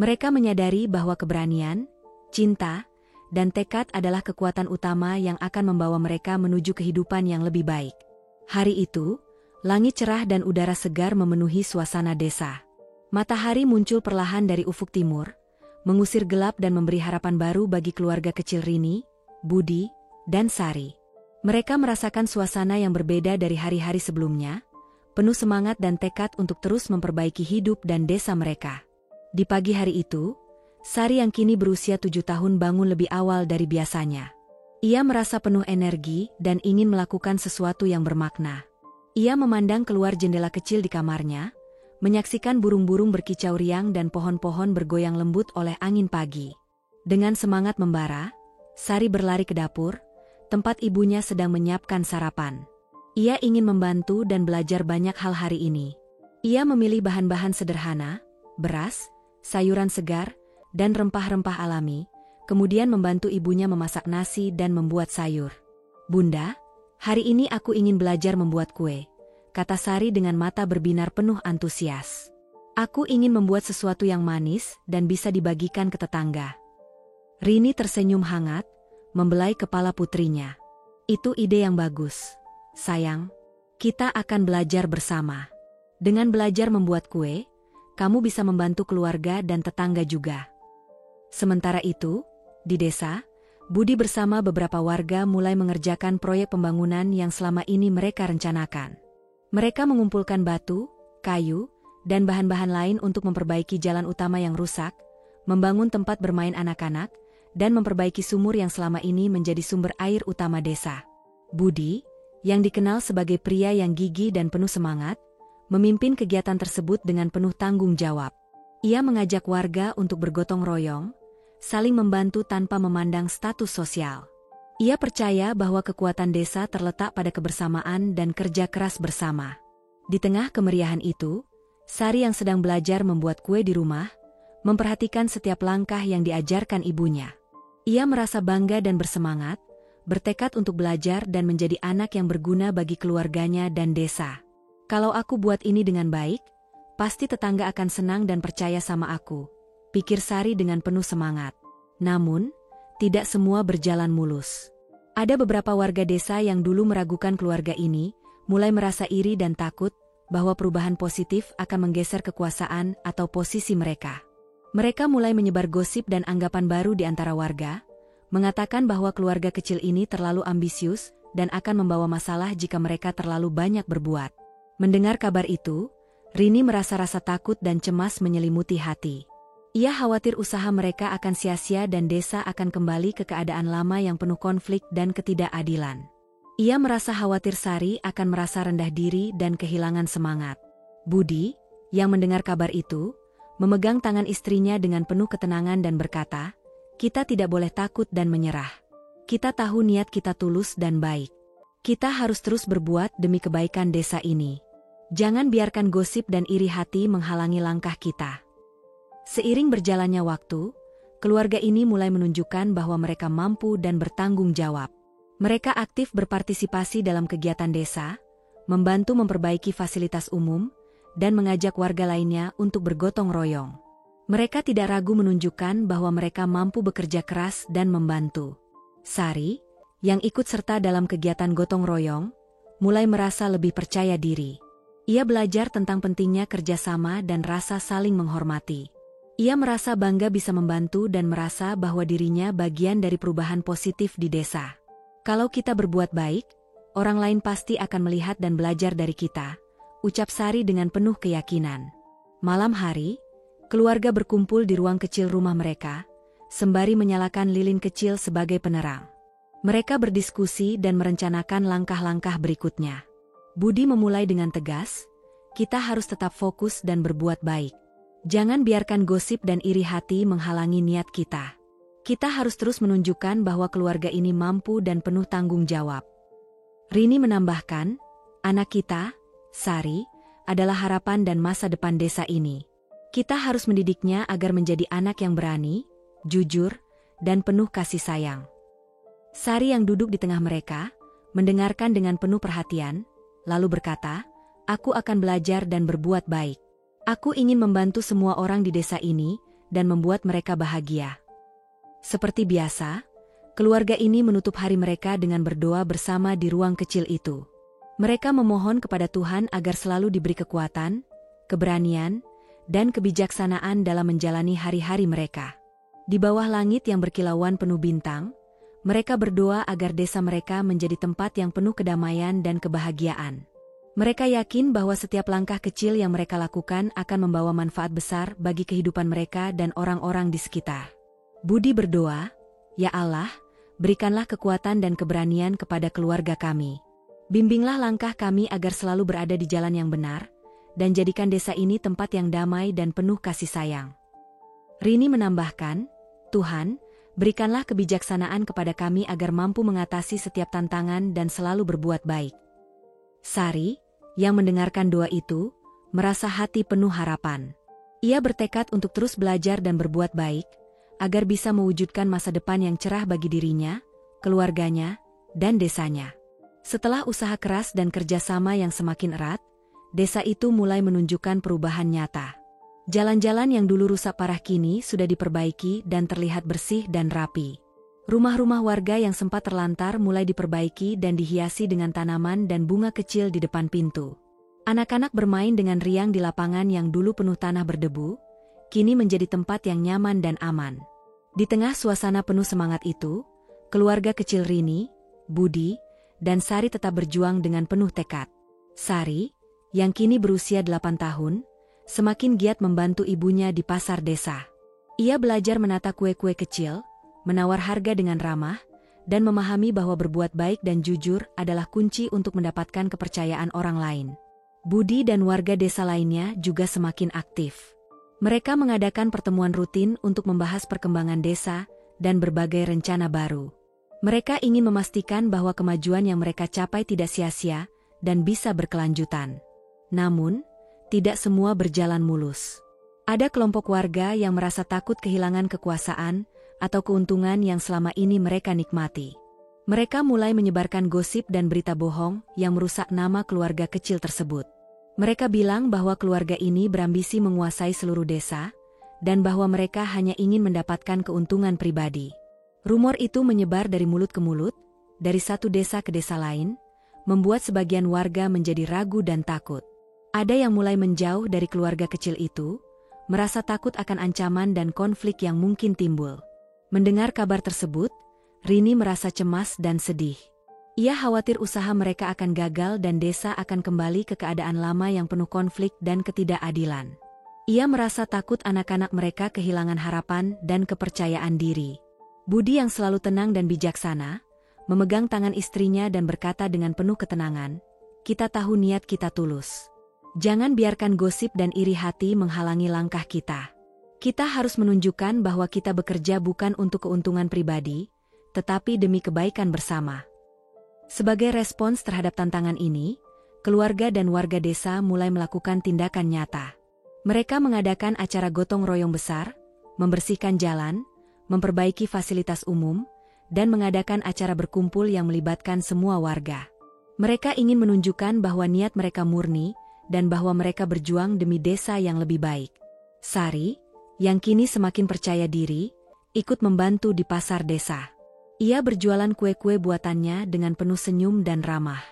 Mereka menyadari bahwa keberanian, cinta, dan tekad adalah kekuatan utama yang akan membawa mereka menuju kehidupan yang lebih baik. Hari itu, langit cerah dan udara segar memenuhi suasana desa. Matahari muncul perlahan dari ufuk timur, mengusir gelap dan memberi harapan baru bagi keluarga kecil Rini, Budi, dan Sari. Mereka merasakan suasana yang berbeda dari hari-hari sebelumnya, penuh semangat dan tekad untuk terus memperbaiki hidup dan desa mereka. Di pagi hari itu, Sari yang kini berusia 7 tahun bangun lebih awal dari biasanya. Ia merasa penuh energi dan ingin melakukan sesuatu yang bermakna. Ia memandang keluar jendela kecil di kamarnya, menyaksikan burung-burung berkicau riang dan pohon-pohon bergoyang lembut oleh angin pagi. Dengan semangat membara, Sari berlari ke dapur, tempat ibunya sedang menyiapkan sarapan. Ia ingin membantu dan belajar banyak hal hari ini. Ia memilih bahan-bahan sederhana, beras, sayuran segar, dan rempah-rempah alami, kemudian membantu ibunya memasak nasi dan membuat sayur. "Bunda, hari ini aku ingin belajar membuat kue," kata Sari dengan mata berbinar penuh antusias. "Aku ingin membuat sesuatu yang manis dan bisa dibagikan ke tetangga." Rini tersenyum hangat, membelai kepala putrinya. "Itu ide yang bagus. Sayang, kita akan belajar bersama. Dengan belajar membuat kue, kamu bisa membantu keluarga dan tetangga juga." Sementara itu, di desa, Budi bersama beberapa warga mulai mengerjakan proyek pembangunan yang selama ini mereka rencanakan. Mereka mengumpulkan batu, kayu, dan bahan-bahan lain untuk memperbaiki jalan utama yang rusak, membangun tempat bermain anak-anak, dan memperbaiki sumur yang selama ini menjadi sumber air utama desa. Budi, yang dikenal sebagai pria yang gigih dan penuh semangat, memimpin kegiatan tersebut dengan penuh tanggung jawab. Ia mengajak warga untuk bergotong royong, saling membantu tanpa memandang status sosial. Ia percaya bahwa kekuatan desa terletak pada kebersamaan dan kerja keras bersama. Di tengah kemeriahan itu, Sari yang sedang belajar membuat kue di rumah, memperhatikan setiap langkah yang diajarkan ibunya. Ia merasa bangga dan bersemangat, bertekad untuk belajar dan menjadi anak yang berguna bagi keluarganya dan desa. "Kalau aku buat ini dengan baik, pasti tetangga akan senang dan percaya sama aku," pikir Sari dengan penuh semangat. Namun, tidak semua berjalan mulus. Ada beberapa warga desa yang dulu meragukan keluarga ini, mulai merasa iri dan takut bahwa perubahan positif akan menggeser kekuasaan atau posisi mereka. Mereka mulai menyebar gosip dan anggapan baru di antara warga, mengatakan bahwa keluarga kecil ini terlalu ambisius dan akan membawa masalah jika mereka terlalu banyak berbuat. Mendengar kabar itu, Rini merasa rasa takut dan cemas menyelimuti hati. Ia khawatir usaha mereka akan sia-sia dan desa akan kembali ke keadaan lama yang penuh konflik dan ketidakadilan. Ia merasa khawatir Sari akan merasa rendah diri dan kehilangan semangat. Budi, yang mendengar kabar itu, memegang tangan istrinya dengan penuh ketenangan dan berkata, "Kita tidak boleh takut dan menyerah. Kita tahu niat kita tulus dan baik. Kita harus terus berbuat demi kebaikan desa ini. Jangan biarkan gosip dan iri hati menghalangi langkah kita." Seiring berjalannya waktu, keluarga ini mulai menunjukkan bahwa mereka mampu dan bertanggung jawab. Mereka aktif berpartisipasi dalam kegiatan desa, membantu memperbaiki fasilitas umum, dan mengajak warga lainnya untuk bergotong royong. Mereka tidak ragu menunjukkan bahwa mereka mampu bekerja keras dan membantu. Sari, yang ikut serta dalam kegiatan gotong royong, mulai merasa lebih percaya diri. Ia belajar tentang pentingnya kerjasama dan rasa saling menghormati. Ia merasa bangga bisa membantu dan merasa bahwa dirinya bagian dari perubahan positif di desa. "Kalau kita berbuat baik, orang lain pasti akan melihat dan belajar dari kita," ucap Sari dengan penuh keyakinan. Malam hari, keluarga berkumpul di ruang kecil rumah mereka, sembari menyalakan lilin kecil sebagai penerang. Mereka berdiskusi dan merencanakan langkah-langkah berikutnya. Budi memulai dengan tegas, "Kita harus tetap fokus dan berbuat baik. Jangan biarkan gosip dan iri hati menghalangi niat kita. Kita harus terus menunjukkan bahwa keluarga ini mampu dan penuh tanggung jawab." Rini menambahkan, "Anak kita, Sari, adalah harapan dan masa depan desa ini. Kita harus mendidiknya agar menjadi anak yang berani, jujur, dan penuh kasih sayang." Sari yang duduk di tengah mereka, mendengarkan dengan penuh perhatian, lalu berkata, "Aku akan belajar dan berbuat baik. Aku ingin membantu semua orang di desa ini dan membuat mereka bahagia." Seperti biasa, keluarga ini menutup hari mereka dengan berdoa bersama di ruang kecil itu. Mereka memohon kepada Tuhan agar selalu diberi kekuatan, keberanian, dan kebijaksanaan dalam menjalani hari-hari mereka. Di bawah langit yang berkilauan penuh bintang, mereka berdoa agar desa mereka menjadi tempat yang penuh kedamaian dan kebahagiaan. Mereka yakin bahwa setiap langkah kecil yang mereka lakukan akan membawa manfaat besar bagi kehidupan mereka dan orang-orang di sekitar. Budi berdoa, "Ya Allah, berikanlah kekuatan dan keberanian kepada keluarga kami. Bimbinglah langkah kami agar selalu berada di jalan yang benar, dan jadikan desa ini tempat yang damai dan penuh kasih sayang. Rini menambahkan, Tuhan, berikanlah kebijaksanaan kepada kami agar mampu mengatasi setiap tantangan dan selalu berbuat baik. Sari, yang mendengarkan doa itu, merasa hati penuh harapan. Ia bertekad untuk terus belajar dan berbuat baik, agar bisa mewujudkan masa depan yang cerah bagi dirinya, keluarganya, dan desanya. Setelah usaha keras dan kerjasama yang semakin erat, desa itu mulai menunjukkan perubahan nyata. Jalan-jalan yang dulu rusak parah kini sudah diperbaiki dan terlihat bersih dan rapi. Rumah-rumah warga yang sempat terlantar mulai diperbaiki dan dihiasi dengan tanaman dan bunga kecil di depan pintu. Anak-anak bermain dengan riang di lapangan yang dulu penuh tanah berdebu, kini menjadi tempat yang nyaman dan aman. Di tengah suasana penuh semangat itu, keluarga kecil Rini, Budi, dan Sari tetap berjuang dengan penuh tekad. Sari, yang kini berusia 8 tahun, semakin giat membantu ibunya di pasar desa. Ia belajar menata kue-kue kecil, menawar harga dengan ramah, dan memahami bahwa berbuat baik dan jujur adalah kunci untuk mendapatkan kepercayaan orang lain. Budi dan warga desa lainnya juga semakin aktif. Mereka mengadakan pertemuan rutin untuk membahas perkembangan desa dan berbagai rencana baru. Mereka ingin memastikan bahwa kemajuan yang mereka capai tidak sia-sia dan bisa berkelanjutan. Namun, tidak semua berjalan mulus. Ada kelompok warga yang merasa takut kehilangan kekuasaan atau keuntungan yang selama ini mereka nikmati. Mereka mulai menyebarkan gosip dan berita bohong yang merusak nama keluarga kecil tersebut. Mereka bilang bahwa keluarga ini berambisi menguasai seluruh desa, dan bahwa mereka hanya ingin mendapatkan keuntungan pribadi. Rumor itu menyebar dari mulut ke mulut, dari satu desa ke desa lain, membuat sebagian warga menjadi ragu dan takut. Ada yang mulai menjauh dari keluarga kecil itu, merasa takut akan ancaman dan konflik yang mungkin timbul. Mendengar kabar tersebut, Rini merasa cemas dan sedih. Ia khawatir usaha mereka akan gagal dan desa akan kembali ke keadaan lama yang penuh konflik dan ketidakadilan. Ia merasa takut anak-anak mereka kehilangan harapan dan kepercayaan diri. Budi yang selalu tenang dan bijaksana, memegang tangan istrinya dan berkata dengan penuh ketenangan, "Kita tahu niat kita tulus. Jangan biarkan gosip dan iri hati menghalangi langkah kita. Kita harus menunjukkan bahwa kita bekerja bukan untuk keuntungan pribadi, tetapi demi kebaikan bersama." Sebagai respons terhadap tantangan ini, keluarga dan warga desa mulai melakukan tindakan nyata. Mereka mengadakan acara gotong royong besar, membersihkan jalan, memperbaiki fasilitas umum, dan mengadakan acara berkumpul yang melibatkan semua warga. Mereka ingin menunjukkan bahwa niat mereka murni, dan bahwa mereka berjuang demi desa yang lebih baik. Sari, yang kini semakin percaya diri, ikut membantu di pasar desa. Ia berjualan kue-kue buatannya dengan penuh senyum dan ramah.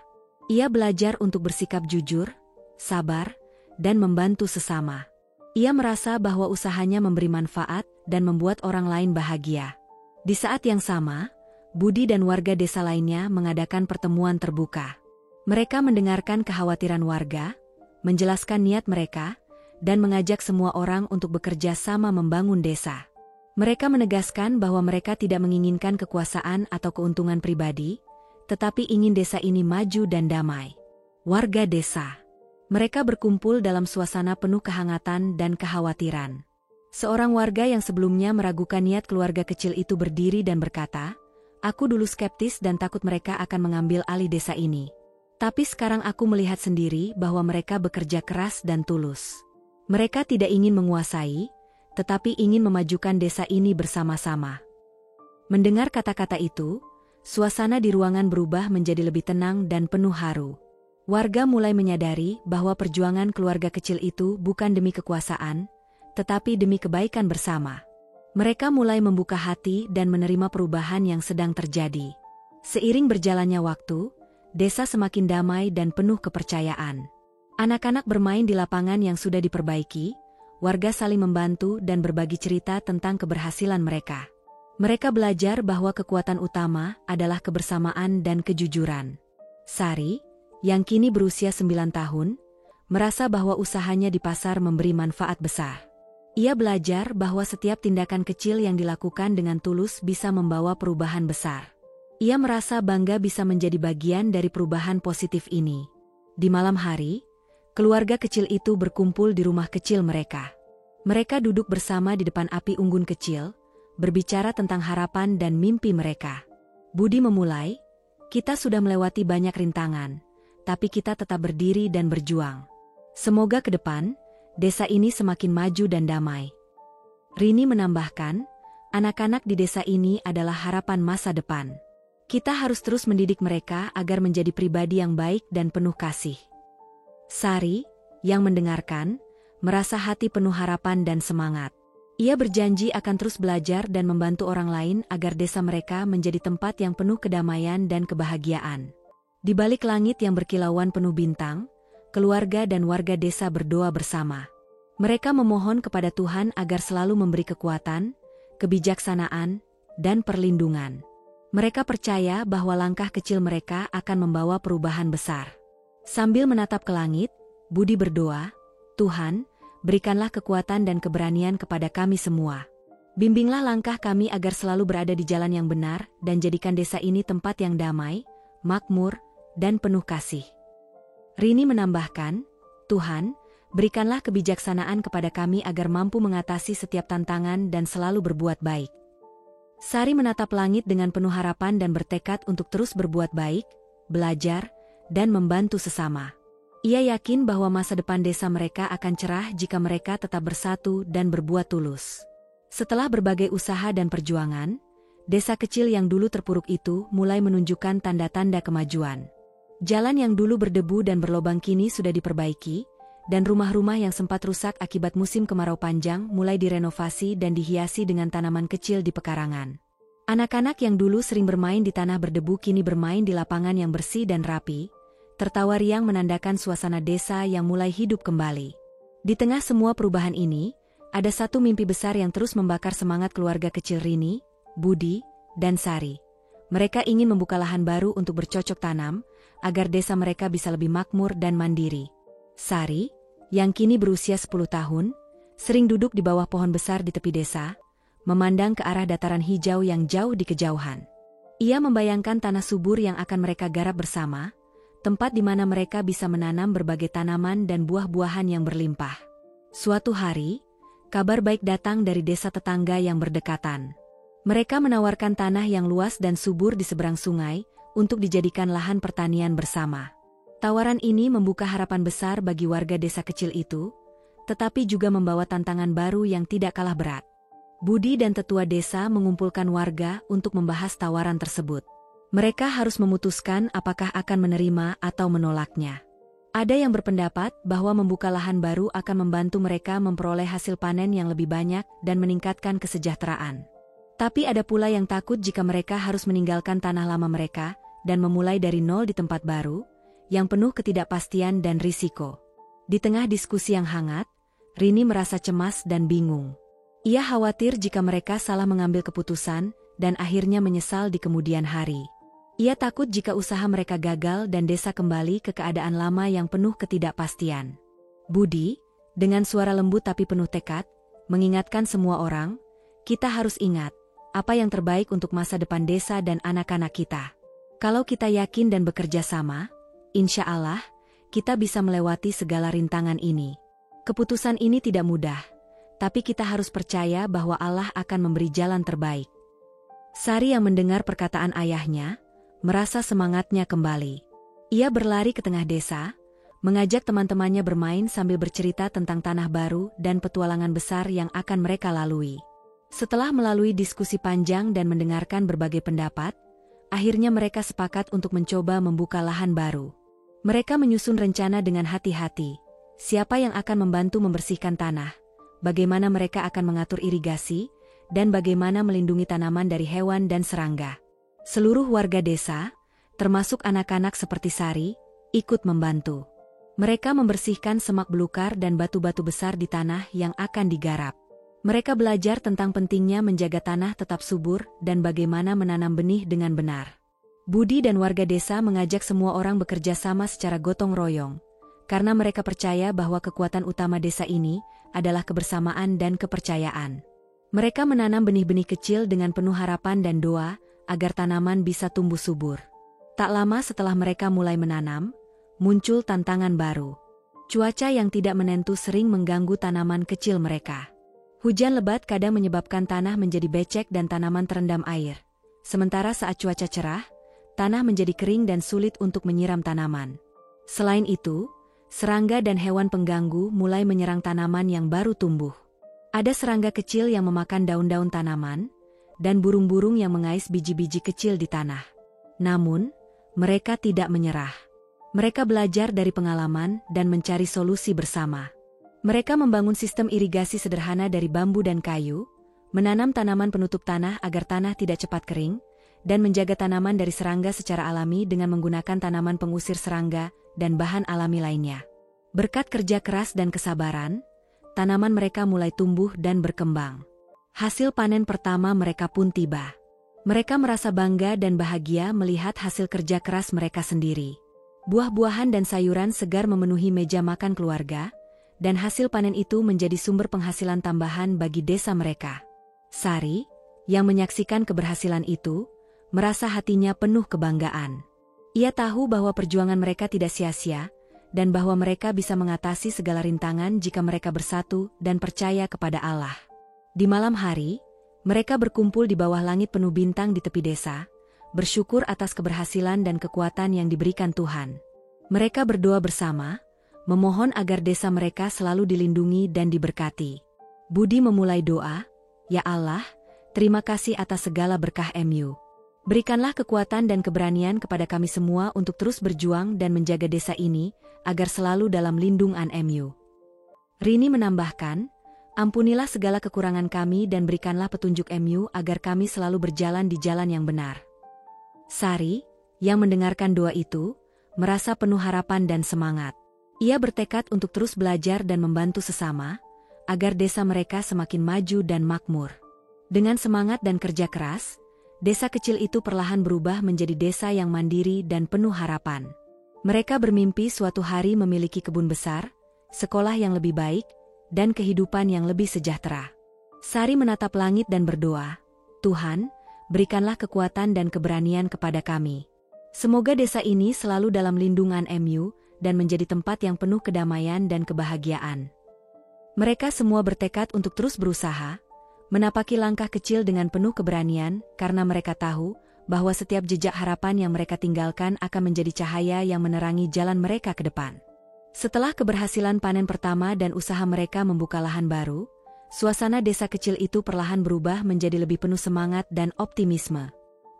Ia belajar untuk bersikap jujur, sabar, dan membantu sesama. Ia merasa bahwa usahanya memberi manfaat dan membuat orang lain bahagia. Di saat yang sama, Budi dan warga desa lainnya mengadakan pertemuan terbuka. Mereka mendengarkan kekhawatiran warga, menjelaskan niat mereka, dan mengajak semua orang untuk bekerja sama membangun desa. Mereka menegaskan bahwa mereka tidak menginginkan kekuasaan atau keuntungan pribadi, tetapi ingin desa ini maju dan damai. Warga desa. Mereka berkumpul dalam suasana penuh kehangatan dan kekhawatiran. Seorang warga yang sebelumnya meragukan niat keluarga kecil itu berdiri dan berkata, "Aku dulu skeptis dan takut mereka akan mengambil alih desa ini. Tapi sekarang aku melihat sendiri bahwa mereka bekerja keras dan tulus. Mereka tidak ingin menguasai, tetapi ingin memajukan desa ini bersama-sama." Mendengar kata-kata itu, suasana di ruangan berubah menjadi lebih tenang dan penuh haru. Warga mulai menyadari bahwa perjuangan keluarga kecil itu bukan demi kekuasaan, tetapi demi kebaikan bersama. Mereka mulai membuka hati dan menerima perubahan yang sedang terjadi. Seiring berjalannya waktu, desa semakin damai dan penuh kepercayaan. Anak-anak bermain di lapangan yang sudah diperbaiki, warga saling membantu dan berbagi cerita tentang keberhasilan mereka. Mereka belajar bahwa kekuatan utama adalah kebersamaan dan kejujuran. Sari, yang kini berusia 9 tahun, merasa bahwa usahanya di pasar memberi manfaat besar. Ia belajar bahwa setiap tindakan kecil yang dilakukan dengan tulus bisa membawa perubahan besar. Ia merasa bangga bisa menjadi bagian dari perubahan positif ini. Di malam hari, Keluarga kecil itu berkumpul di rumah kecil mereka. Mereka duduk bersama di depan api unggun kecil, berbicara tentang harapan dan mimpi mereka. Budi memulai, "Kita sudah melewati banyak rintangan, tapi kita tetap berdiri dan berjuang. Semoga ke depan, desa ini semakin maju dan damai." Rini menambahkan, "Anak-anak di desa ini adalah harapan masa depan. Kita harus terus mendidik mereka agar menjadi pribadi yang baik dan penuh kasih." Sari, yang mendengarkan, merasa hati penuh harapan dan semangat. Ia berjanji akan terus belajar dan membantu orang lain agar desa mereka menjadi tempat yang penuh kedamaian dan kebahagiaan. Di balik langit yang berkilauan penuh bintang, keluarga dan warga desa berdoa bersama. Mereka memohon kepada Tuhan agar selalu memberi kekuatan, kebijaksanaan, dan perlindungan. Mereka percaya bahwa langkah kecil mereka akan membawa perubahan besar. Sambil menatap ke langit, Budi berdoa, "Tuhan, berikanlah kekuatan dan keberanian kepada kami semua. Bimbinglah langkah kami agar selalu berada di jalan yang benar dan jadikan desa ini tempat yang damai, makmur, dan penuh kasih." Rini menambahkan, "Tuhan, berikanlah kebijaksanaan kepada kami agar mampu mengatasi setiap tantangan dan selalu berbuat baik." Sari menatap langit dengan penuh harapan dan bertekad untuk terus berbuat baik, belajar, dan membantu sesama. Ia yakin bahwa masa depan desa mereka akan cerah jika mereka tetap bersatu dan berbuat tulus. Setelah berbagai usaha dan perjuangan, desa kecil yang dulu terpuruk itu mulai menunjukkan tanda-tanda kemajuan. Jalan yang dulu berdebu dan berlobang kini sudah diperbaiki, dan rumah-rumah yang sempat rusak akibat musim kemarau panjang mulai direnovasi dan dihiasi dengan tanaman kecil di pekarangan. Anak-anak yang dulu sering bermain di tanah berdebu kini bermain di lapangan yang bersih dan rapi, tertawa riang menandakan suasana desa yang mulai hidup kembali. Di tengah semua perubahan ini, ada satu mimpi besar yang terus membakar semangat keluarga kecil Rini, Budi, dan Sari. Mereka ingin membuka lahan baru untuk bercocok tanam, agar desa mereka bisa lebih makmur dan mandiri. Sari, yang kini berusia 10 tahun, sering duduk di bawah pohon besar di tepi desa, memandang ke arah dataran hijau yang jauh di kejauhan. Ia membayangkan tanah subur yang akan mereka garap bersama, tempat di mana mereka bisa menanam berbagai tanaman dan buah-buahan yang berlimpah. Suatu hari, kabar baik datang dari desa tetangga yang berdekatan. Mereka menawarkan tanah yang luas dan subur di seberang sungai untuk dijadikan lahan pertanian bersama. Tawaran ini membuka harapan besar bagi warga desa kecil itu, tetapi juga membawa tantangan baru yang tidak kalah berat. Budi dan tetua desa mengumpulkan warga untuk membahas tawaran tersebut. Mereka harus memutuskan apakah akan menerima atau menolaknya. Ada yang berpendapat bahwa membuka lahan baru akan membantu mereka memperoleh hasil panen yang lebih banyak dan meningkatkan kesejahteraan. Tapi ada pula yang takut jika mereka harus meninggalkan tanah lama mereka dan memulai dari nol di tempat baru, yang penuh ketidakpastian dan risiko. Di tengah diskusi yang hangat, Rini merasa cemas dan bingung. Ia khawatir jika mereka salah mengambil keputusan dan akhirnya menyesal di kemudian hari. Ia takut jika usaha mereka gagal dan desa kembali ke keadaan lama yang penuh ketidakpastian. Budi, dengan suara lembut tapi penuh tekad, mengingatkan semua orang, "Kita harus ingat, apa yang terbaik untuk masa depan desa dan anak-anak kita. Kalau kita yakin dan bekerja sama, insya Allah, kita bisa melewati segala rintangan ini. Keputusan ini tidak mudah, tapi kita harus percaya bahwa Allah akan memberi jalan terbaik." Sari yang mendengar perkataan ayahnya, merasa semangatnya kembali. Ia berlari ke tengah desa, mengajak teman-temannya bermain sambil bercerita tentang tanah baru dan petualangan besar yang akan mereka lalui. Setelah melalui diskusi panjang dan mendengarkan berbagai pendapat, akhirnya mereka sepakat untuk mencoba membuka lahan baru. Mereka menyusun rencana dengan hati-hati, siapa yang akan membantu membersihkan tanah, bagaimana mereka akan mengatur irigasi, dan bagaimana melindungi tanaman dari hewan dan serangga. Seluruh warga desa, termasuk anak-anak seperti Sari, ikut membantu. Mereka membersihkan semak belukar dan batu-batu besar di tanah yang akan digarap. Mereka belajar tentang pentingnya menjaga tanah tetap subur dan bagaimana menanam benih dengan benar. Budi dan warga desa mengajak semua orang bekerja sama secara gotong royong, karena mereka percaya bahwa kekuatan utama desa ini adalah kebersamaan dan kepercayaan. Mereka menanam benih-benih kecil dengan penuh harapan dan doa, agar tanaman bisa tumbuh subur. Tak lama setelah mereka mulai menanam, muncul tantangan baru. Cuaca yang tidak menentu sering mengganggu tanaman kecil mereka. Hujan lebat kadang menyebabkan tanah menjadi becek dan tanaman terendam air. Sementara saat cuaca cerah, tanah menjadi kering dan sulit untuk menyiram tanaman. Selain itu, serangga dan hewan pengganggu mulai menyerang tanaman yang baru tumbuh. Ada serangga kecil yang memakan daun-daun tanaman, dan burung-burung yang mengais biji-biji kecil di tanah. Namun, mereka tidak menyerah. Mereka belajar dari pengalaman dan mencari solusi bersama. Mereka membangun sistem irigasi sederhana dari bambu dan kayu, menanam tanaman penutup tanah agar tanah tidak cepat kering, dan menjaga tanaman dari serangga secara alami dengan menggunakan tanaman pengusir serangga dan bahan alami lainnya. Berkat kerja keras dan kesabaran, tanaman mereka mulai tumbuh dan berkembang. Hasil panen pertama mereka pun tiba. Mereka merasa bangga dan bahagia melihat hasil kerja keras mereka sendiri. Buah-buahan dan sayuran segar memenuhi meja makan keluarga, dan hasil panen itu menjadi sumber penghasilan tambahan bagi desa mereka. Sari, yang menyaksikan keberhasilan itu, merasa hatinya penuh kebanggaan. Ia tahu bahwa perjuangan mereka tidak sia-sia, dan bahwa mereka bisa mengatasi segala rintangan jika mereka bersatu dan percaya kepada Allah. Di malam hari, mereka berkumpul di bawah langit penuh bintang di tepi desa, bersyukur atas keberhasilan dan kekuatan yang diberikan Tuhan. Mereka berdoa bersama, memohon agar desa mereka selalu dilindungi dan diberkati. Budi memulai doa, "Ya Allah, terima kasih atas segala berkah MU. Berikanlah kekuatan dan keberanian kepada kami semua untuk terus berjuang dan menjaga desa ini, agar selalu dalam lindungan MU." Rini menambahkan, "Ampunilah segala kekurangan kami dan berikanlah petunjuk MU agar kami selalu berjalan di jalan yang benar." Sari, yang mendengarkan doa itu, merasa penuh harapan dan semangat. Ia bertekad untuk terus belajar dan membantu sesama, agar desa mereka semakin maju dan makmur. Dengan semangat dan kerja keras, desa kecil itu perlahan berubah menjadi desa yang mandiri dan penuh harapan. Mereka bermimpi suatu hari memiliki kebun besar, sekolah yang lebih baik, dan kehidupan yang lebih sejahtera. Sari menatap langit dan berdoa, "Tuhan, berikanlah kekuatan dan keberanian kepada kami. Semoga desa ini selalu dalam lindungan MU dan menjadi tempat yang penuh kedamaian dan kebahagiaan." Mereka semua bertekad untuk terus berusaha, menapaki langkah kecil dengan penuh keberanian karena mereka tahu bahwa setiap jejak harapan yang mereka tinggalkan akan menjadi cahaya yang menerangi jalan mereka ke depan. Setelah keberhasilan panen pertama dan usaha mereka membuka lahan baru, suasana desa kecil itu perlahan berubah menjadi lebih penuh semangat dan optimisme.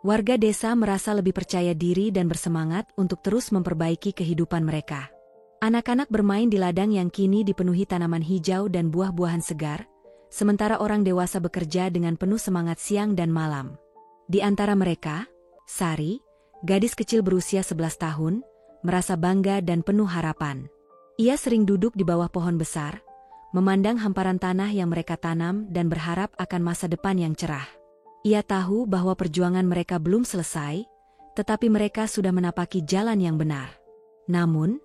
Warga desa merasa lebih percaya diri dan bersemangat untuk terus memperbaiki kehidupan mereka. Anak-anak bermain di ladang yang kini dipenuhi tanaman hijau dan buah-buahan segar, sementara orang dewasa bekerja dengan penuh semangat siang dan malam. Di antara mereka, Sari, gadis kecil berusia 11 tahun, merasa bangga dan penuh harapan. Ia sering duduk di bawah pohon besar, memandang hamparan tanah yang mereka tanam dan berharap akan masa depan yang cerah. Ia tahu bahwa perjuangan mereka belum selesai, tetapi mereka sudah menapaki jalan yang benar. Namun,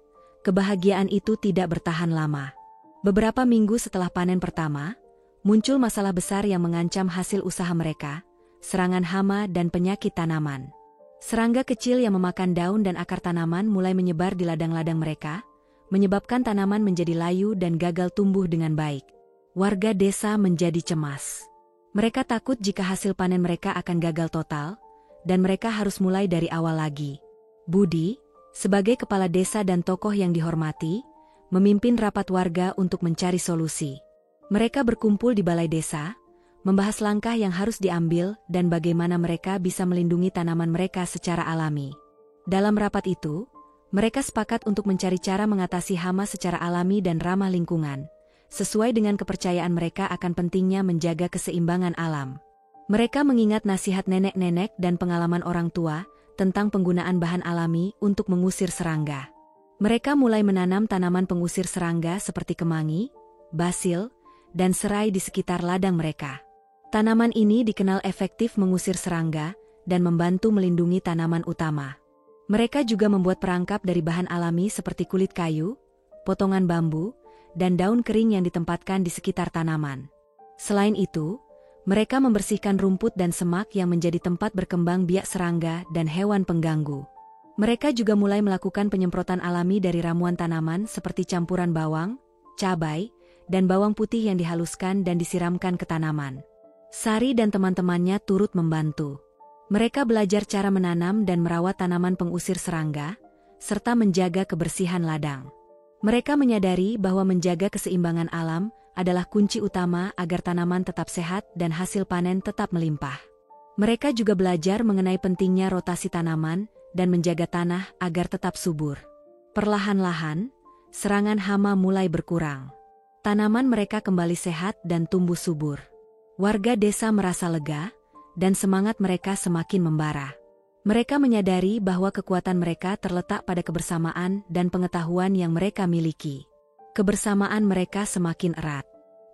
kebahagiaan itu tidak bertahan lama. Beberapa minggu setelah panen pertama, muncul masalah besar yang mengancam hasil usaha mereka, serangan hama dan penyakit tanaman. Serangga kecil yang memakan daun dan akar tanaman mulai menyebar di ladang-ladang mereka, menyebabkan tanaman menjadi layu dan gagal tumbuh dengan baik. Warga desa menjadi cemas. Mereka takut jika hasil panen mereka akan gagal total, dan mereka harus mulai dari awal lagi. Budi, sebagai kepala desa dan tokoh yang dihormati, memimpin rapat warga untuk mencari solusi. Mereka berkumpul di balai desa, membahas langkah yang harus diambil dan bagaimana mereka bisa melindungi tanaman mereka secara alami. Dalam rapat itu, mereka sepakat untuk mencari cara mengatasi hama secara alami dan ramah lingkungan, sesuai dengan kepercayaan mereka akan pentingnya menjaga keseimbangan alam. Mereka mengingat nasihat nenek-nenek dan pengalaman orang tua tentang penggunaan bahan alami untuk mengusir serangga. Mereka mulai menanam tanaman pengusir serangga seperti kemangi, basil, dan serai di sekitar ladang mereka. Tanaman ini dikenal efektif mengusir serangga dan membantu melindungi tanaman utama. Mereka juga membuat perangkap dari bahan alami seperti kulit kayu, potongan bambu, dan daun kering yang ditempatkan di sekitar tanaman. Selain itu, mereka membersihkan rumput dan semak yang menjadi tempat berkembang biak serangga dan hewan pengganggu. Mereka juga mulai melakukan penyemprotan alami dari ramuan tanaman seperti campuran bawang, cabai, dan bawang putih yang dihaluskan dan disiramkan ke tanaman. Sari dan teman-temannya turut membantu. Mereka belajar cara menanam dan merawat tanaman pengusir serangga, serta menjaga kebersihan ladang. Mereka menyadari bahwa menjaga keseimbangan alam adalah kunci utama agar tanaman tetap sehat dan hasil panen tetap melimpah. Mereka juga belajar mengenai pentingnya rotasi tanaman dan menjaga tanah agar tetap subur. Perlahan-lahan, serangan hama mulai berkurang. Tanaman mereka kembali sehat dan tumbuh subur. Warga desa merasa lega, dan semangat mereka semakin membara. Mereka menyadari bahwa kekuatan mereka terletak pada kebersamaan dan pengetahuan yang mereka miliki. Kebersamaan mereka semakin erat.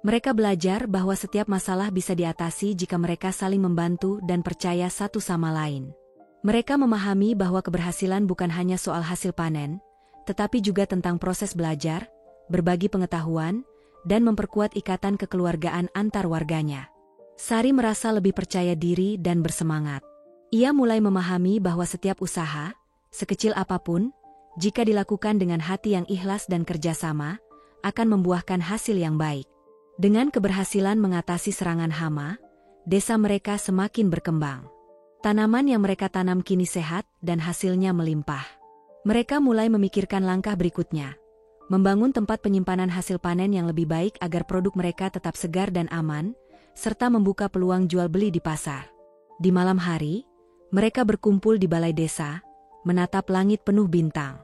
Mereka belajar bahwa setiap masalah bisa diatasi jika mereka saling membantu dan percaya satu sama lain. Mereka memahami bahwa keberhasilan bukan hanya soal hasil panen, tetapi juga tentang proses belajar, berbagi pengetahuan, dan memperkuat ikatan kekeluargaan antar warganya. Sari merasa lebih percaya diri dan bersemangat. Ia mulai memahami bahwa setiap usaha, sekecil apapun, jika dilakukan dengan hati yang ikhlas dan kerjasama, akan membuahkan hasil yang baik. Dengan keberhasilan mengatasi serangan hama, desa mereka semakin berkembang. Tanaman yang mereka tanam kini sehat dan hasilnya melimpah. Mereka mulai memikirkan langkah berikutnya, membangun tempat penyimpanan hasil panen yang lebih baik agar produk mereka tetap segar dan aman, serta membuka peluang jual beli di pasar. Di malam hari, mereka berkumpul di balai desa, menatap langit penuh bintang.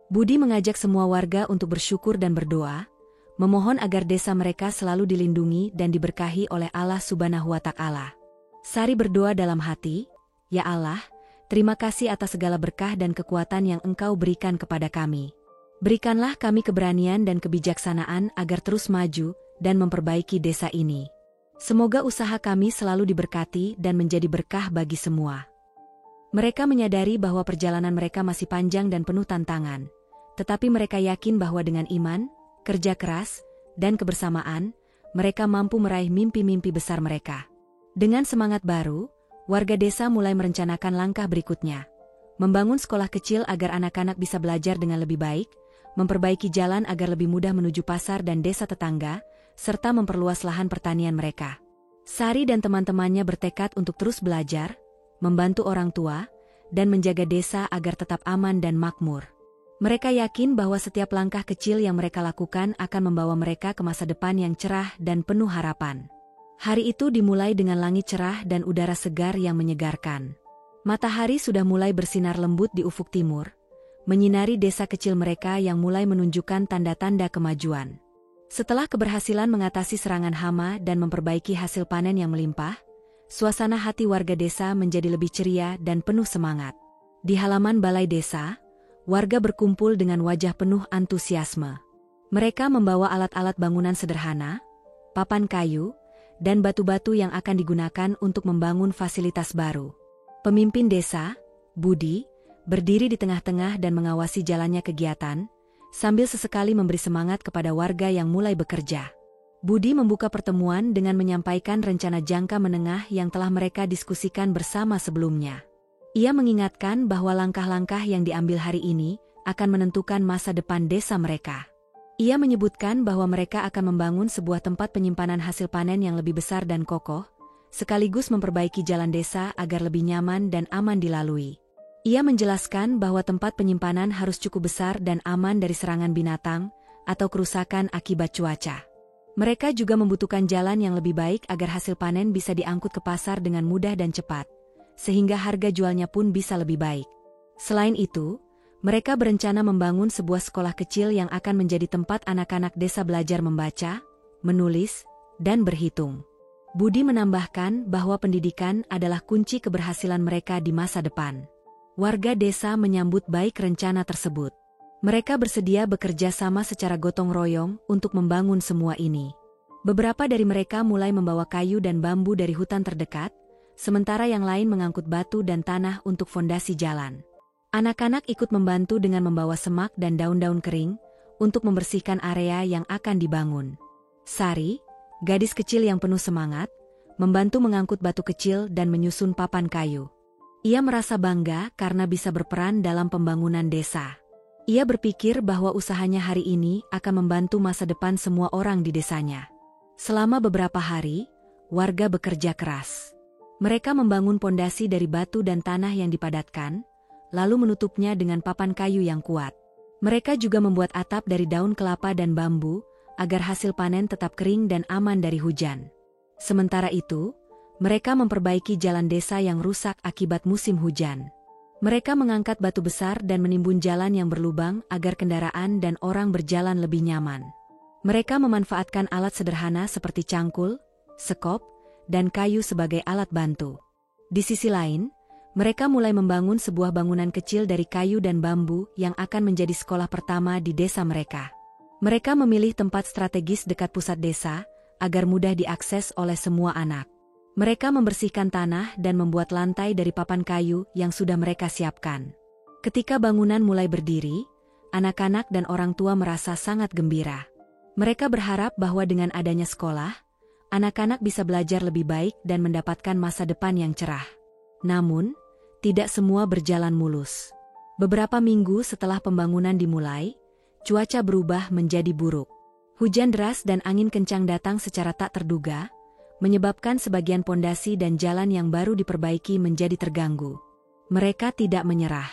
Budi mengajak semua warga untuk bersyukur dan berdoa, memohon agar desa mereka selalu dilindungi dan diberkahi oleh Allah Subhanahu wa Ta'ala. Sari berdoa dalam hati, "Ya Allah, terima kasih atas segala berkah dan kekuatan yang Engkau berikan kepada kami. Berikanlah kami keberanian dan kebijaksanaan agar terus maju dan memperbaiki desa ini. Semoga usaha kami selalu diberkati dan menjadi berkah bagi semua." Mereka menyadari bahwa perjalanan mereka masih panjang dan penuh tantangan, tetapi mereka yakin bahwa dengan iman, kerja keras, dan kebersamaan, mereka mampu meraih mimpi-mimpi besar mereka. Dengan semangat baru, warga desa mulai merencanakan langkah berikutnya. Membangun sekolah kecil agar anak-anak bisa belajar dengan lebih baik, memperbaiki jalan agar lebih mudah menuju pasar dan desa tetangga, serta memperluas lahan pertanian mereka. Sari dan teman-temannya bertekad untuk terus belajar, membantu orang tua, dan menjaga desa agar tetap aman dan makmur. Mereka yakin bahwa setiap langkah kecil yang mereka lakukan akan membawa mereka ke masa depan yang cerah dan penuh harapan. Hari itu dimulai dengan langit cerah dan udara segar yang menyegarkan. Matahari sudah mulai bersinar lembut di ufuk timur, menyinari desa kecil mereka yang mulai menunjukkan tanda-tanda kemajuan. Setelah keberhasilan mengatasi serangan hama dan memperbaiki hasil panen yang melimpah, suasana hati warga desa menjadi lebih ceria dan penuh semangat. Di halaman balai desa, warga berkumpul dengan wajah penuh antusiasme. Mereka membawa alat-alat bangunan sederhana, papan kayu, dan batu-batu yang akan digunakan untuk membangun fasilitas baru. Pemimpin desa, Budi, berdiri di tengah-tengah dan mengawasi jalannya kegiatan, sambil sesekali memberi semangat kepada warga yang mulai bekerja. Budi membuka pertemuan dengan menyampaikan rencana jangka menengah yang telah mereka diskusikan bersama sebelumnya. Ia mengingatkan bahwa langkah-langkah yang diambil hari ini akan menentukan masa depan desa mereka. Ia menyebutkan bahwa mereka akan membangun sebuah tempat penyimpanan hasil panen yang lebih besar dan kokoh, sekaligus memperbaiki jalan desa agar lebih nyaman dan aman dilalui. Ia menjelaskan bahwa tempat penyimpanan harus cukup besar dan aman dari serangan binatang atau kerusakan akibat cuaca. Mereka juga membutuhkan jalan yang lebih baik agar hasil panen bisa diangkut ke pasar dengan mudah dan cepat, sehingga harga jualnya pun bisa lebih baik. Selain itu, mereka berencana membangun sebuah sekolah kecil yang akan menjadi tempat anak-anak desa belajar membaca, menulis, dan berhitung. Budi menambahkan bahwa pendidikan adalah kunci keberhasilan mereka di masa depan. Warga desa menyambut baik rencana tersebut. Mereka bersedia bekerja sama secara gotong royong untuk membangun semua ini. Beberapa dari mereka mulai membawa kayu dan bambu dari hutan terdekat, sementara yang lain mengangkut batu dan tanah untuk fondasi jalan. Anak-anak ikut membantu dengan membawa semak dan daun-daun kering untuk membersihkan area yang akan dibangun. Sari, gadis kecil yang penuh semangat, membantu mengangkut batu kecil dan menyusun papan kayu. Ia merasa bangga karena bisa berperan dalam pembangunan desa. Ia berpikir bahwa usahanya hari ini akan membantu masa depan semua orang di desanya. Selama beberapa hari, warga bekerja keras. Mereka membangun pondasi dari batu dan tanah yang dipadatkan, lalu menutupnya dengan papan kayu yang kuat. Mereka juga membuat atap dari daun kelapa dan bambu, agar hasil panen tetap kering dan aman dari hujan. Sementara itu, mereka memperbaiki jalan desa yang rusak akibat musim hujan. Mereka mengangkat batu besar dan menimbun jalan yang berlubang agar kendaraan dan orang berjalan lebih nyaman. Mereka memanfaatkan alat sederhana seperti cangkul, sekop, dan kayu sebagai alat bantu. Di sisi lain, mereka mulai membangun sebuah bangunan kecil dari kayu dan bambu yang akan menjadi sekolah pertama di desa mereka. Mereka memilih tempat strategis dekat pusat desa, agar mudah diakses oleh semua anak. Mereka membersihkan tanah dan membuat lantai dari papan kayu yang sudah mereka siapkan. Ketika bangunan mulai berdiri, anak-anak dan orang tua merasa sangat gembira. Mereka berharap bahwa dengan adanya sekolah, anak-anak bisa belajar lebih baik dan mendapatkan masa depan yang cerah. Namun, tidak semua berjalan mulus. Beberapa minggu setelah pembangunan dimulai, cuaca berubah menjadi buruk. Hujan deras dan angin kencang datang secara tak terduga, menyebabkan sebagian pondasi dan jalan yang baru diperbaiki menjadi terganggu. Mereka tidak menyerah.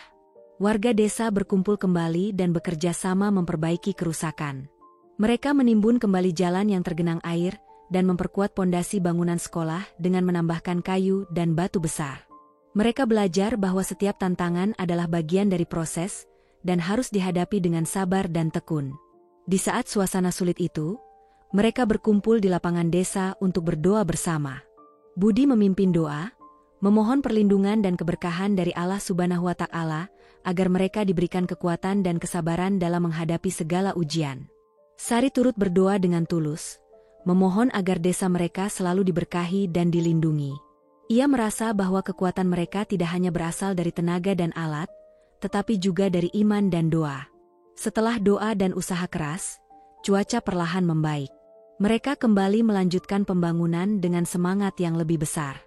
Warga desa berkumpul kembali dan bekerja sama memperbaiki kerusakan. Mereka menimbun kembali jalan yang tergenang air dan memperkuat pondasi bangunan sekolah dengan menambahkan kayu dan batu besar. Mereka belajar bahwa setiap tantangan adalah bagian dari proses dan harus dihadapi dengan sabar dan tekun. Di saat suasana sulit itu, mereka berkumpul di lapangan desa untuk berdoa bersama. Budi memimpin doa, memohon perlindungan dan keberkahan dari Allah Subhanahu wa Ta'ala, agar mereka diberikan kekuatan dan kesabaran dalam menghadapi segala ujian. Sari turut berdoa dengan tulus, memohon agar desa mereka selalu diberkahi dan dilindungi. Ia merasa bahwa kekuatan mereka tidak hanya berasal dari tenaga dan alat, tetapi juga dari iman dan doa. Setelah doa dan usaha keras, cuaca perlahan membaik. Mereka kembali melanjutkan pembangunan dengan semangat yang lebih besar.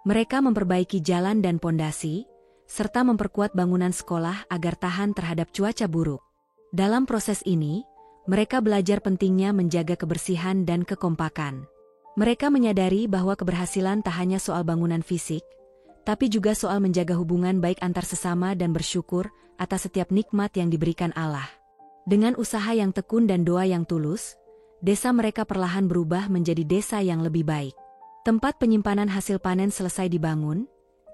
Mereka memperbaiki jalan dan pondasi, serta memperkuat bangunan sekolah agar tahan terhadap cuaca buruk. Dalam proses ini, mereka belajar pentingnya menjaga kebersihan dan kekompakan. Mereka menyadari bahwa keberhasilan tak hanya soal bangunan fisik, tapi juga soal menjaga hubungan baik antar sesama dan bersyukur atas setiap nikmat yang diberikan Allah. Dengan usaha yang tekun dan doa yang tulus, desa mereka perlahan berubah menjadi desa yang lebih baik. Tempat penyimpanan hasil panen selesai dibangun,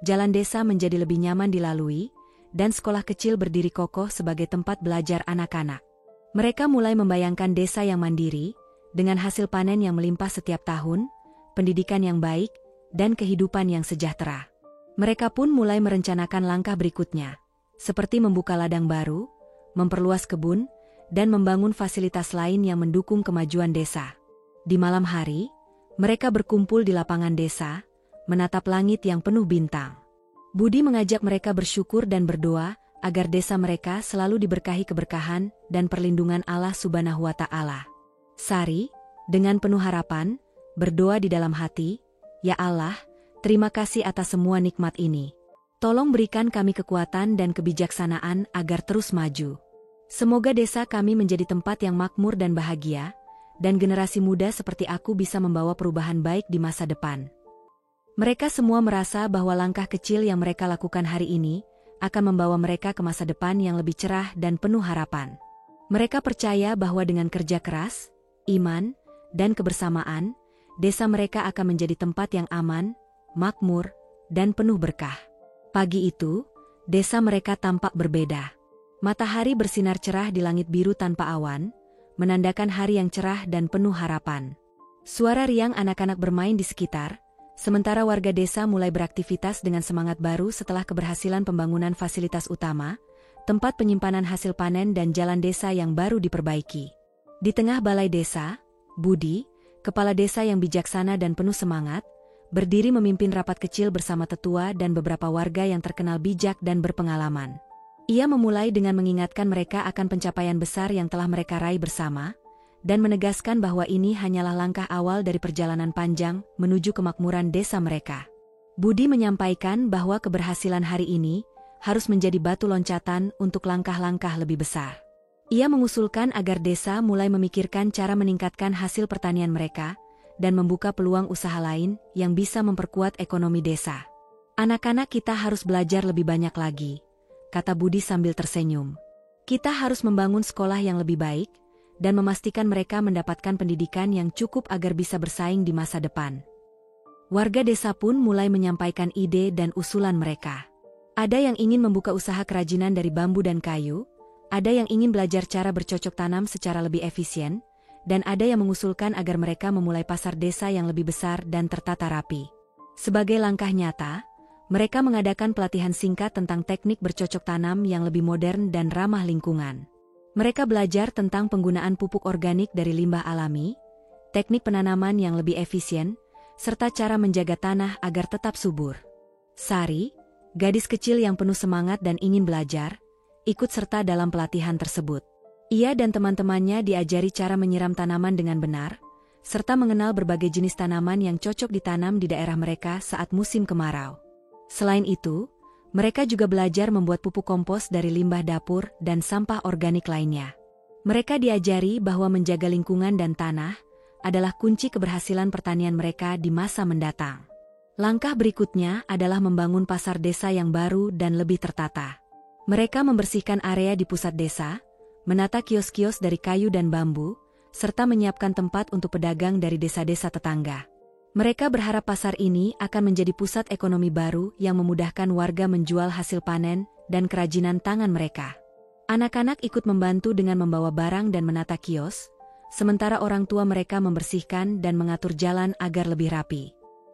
jalan desa menjadi lebih nyaman dilalui, dan sekolah kecil berdiri kokoh sebagai tempat belajar anak-anak. Mereka mulai membayangkan desa yang mandiri, dengan hasil panen yang melimpah setiap tahun, pendidikan yang baik, dan kehidupan yang sejahtera. Mereka pun mulai merencanakan langkah berikutnya, seperti membuka ladang baru, memperluas kebun, dan membangun fasilitas lain yang mendukung kemajuan desa. Di malam hari, mereka berkumpul di lapangan desa, menatap langit yang penuh bintang. Budi mengajak mereka bersyukur dan berdoa agar desa mereka selalu diberkahi keberkahan dan perlindungan Allah Subhanahu wa Ta'ala. Sari, dengan penuh harapan, berdoa di dalam hati, "Ya Allah, terima kasih atas semua nikmat ini. Tolong berikan kami kekuatan dan kebijaksanaan agar terus maju. Semoga desa kami menjadi tempat yang makmur dan bahagia, dan generasi muda seperti aku bisa membawa perubahan baik di masa depan." Mereka semua merasa bahwa langkah kecil yang mereka lakukan hari ini akan membawa mereka ke masa depan yang lebih cerah dan penuh harapan. Mereka percaya bahwa dengan kerja keras, iman, dan kebersamaan, desa mereka akan menjadi tempat yang aman, makmur, dan penuh berkah. Pagi itu, desa mereka tampak berbeda. Matahari bersinar cerah di langit biru tanpa awan, menandakan hari yang cerah dan penuh harapan. Suara riang anak-anak bermain di sekitar, sementara warga desa mulai beraktivitas dengan semangat baru setelah keberhasilan pembangunan fasilitas utama, tempat penyimpanan hasil panen dan jalan desa yang baru diperbaiki. Di tengah balai desa, Budi, kepala desa yang bijaksana dan penuh semangat, berdiri memimpin rapat kecil bersama tetua dan beberapa warga yang terkenal bijak dan berpengalaman. Ia memulai dengan mengingatkan mereka akan pencapaian besar yang telah mereka raih bersama, dan menegaskan bahwa ini hanyalah langkah awal dari perjalanan panjang menuju kemakmuran desa mereka. Budi menyampaikan bahwa keberhasilan hari ini harus menjadi batu loncatan untuk langkah-langkah lebih besar. Ia mengusulkan agar desa mulai memikirkan cara meningkatkan hasil pertanian mereka dan membuka peluang usaha lain yang bisa memperkuat ekonomi desa. Anak-anak kita harus belajar lebih banyak lagi, kata Budi sambil tersenyum. Kita harus membangun sekolah yang lebih baik dan memastikan mereka mendapatkan pendidikan yang cukup agar bisa bersaing di masa depan. Warga desa pun mulai menyampaikan ide dan usulan mereka. Ada yang ingin membuka usaha kerajinan dari bambu dan kayu, ada yang ingin belajar cara bercocok tanam secara lebih efisien, dan ada yang mengusulkan agar mereka memulai pasar desa yang lebih besar dan tertata rapi. Sebagai langkah nyata, mereka mengadakan pelatihan singkat tentang teknik bercocok tanam yang lebih modern dan ramah lingkungan. Mereka belajar tentang penggunaan pupuk organik dari limbah alami, teknik penanaman yang lebih efisien, serta cara menjaga tanah agar tetap subur. Sari, gadis kecil yang penuh semangat dan ingin belajar, ikut serta dalam pelatihan tersebut. Ia dan teman-temannya diajari cara menyiram tanaman dengan benar, serta mengenal berbagai jenis tanaman yang cocok ditanam di daerah mereka saat musim kemarau. Selain itu, mereka juga belajar membuat pupuk kompos dari limbah dapur dan sampah organik lainnya. Mereka diajari bahwa menjaga lingkungan dan tanah adalah kunci keberhasilan pertanian mereka di masa mendatang. Langkah berikutnya adalah membangun pasar desa yang baru dan lebih tertata. Mereka membersihkan area di pusat desa, menata kios-kios dari kayu dan bambu, serta menyiapkan tempat untuk pedagang dari desa-desa tetangga. Mereka berharap pasar ini akan menjadi pusat ekonomi baru yang memudahkan warga menjual hasil panen dan kerajinan tangan mereka. Anak-anak ikut membantu dengan membawa barang dan menata kios, sementara orang tua mereka membersihkan dan mengatur jalan agar lebih rapi.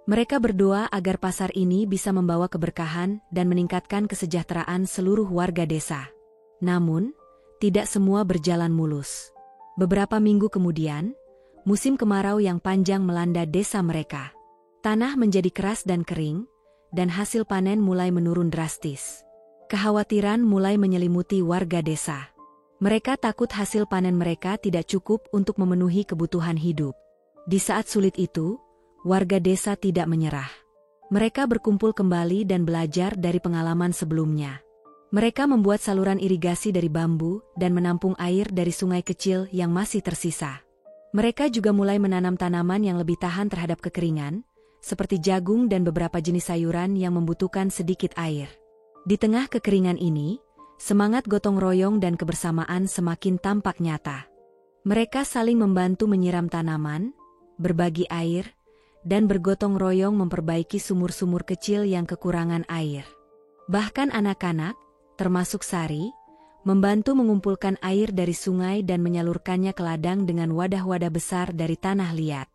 Mereka berdoa agar pasar ini bisa membawa keberkahan dan meningkatkan kesejahteraan seluruh warga desa. Namun, tidak semua berjalan mulus. Beberapa minggu kemudian, musim kemarau yang panjang melanda desa mereka. Tanah menjadi keras dan kering, dan hasil panen mulai menurun drastis. Kekhawatiran mulai menyelimuti warga desa. Mereka takut hasil panen mereka tidak cukup untuk memenuhi kebutuhan hidup. Di saat sulit itu, warga desa tidak menyerah. Mereka berkumpul kembali dan belajar dari pengalaman sebelumnya. Mereka membuat saluran irigasi dari bambu dan menampung air dari sungai kecil yang masih tersisa. Mereka juga mulai menanam tanaman yang lebih tahan terhadap kekeringan, seperti jagung dan beberapa jenis sayuran yang membutuhkan sedikit air. Di tengah kekeringan ini, semangat gotong royong dan kebersamaan semakin tampak nyata. Mereka saling membantu menyiram tanaman, berbagi air, dan bergotong royong memperbaiki sumur-sumur kecil yang kekurangan air. Bahkan anak-anak, termasuk Sari, membantu mengumpulkan air dari sungai dan menyalurkannya ke ladang dengan wadah-wadah besar dari tanah liat.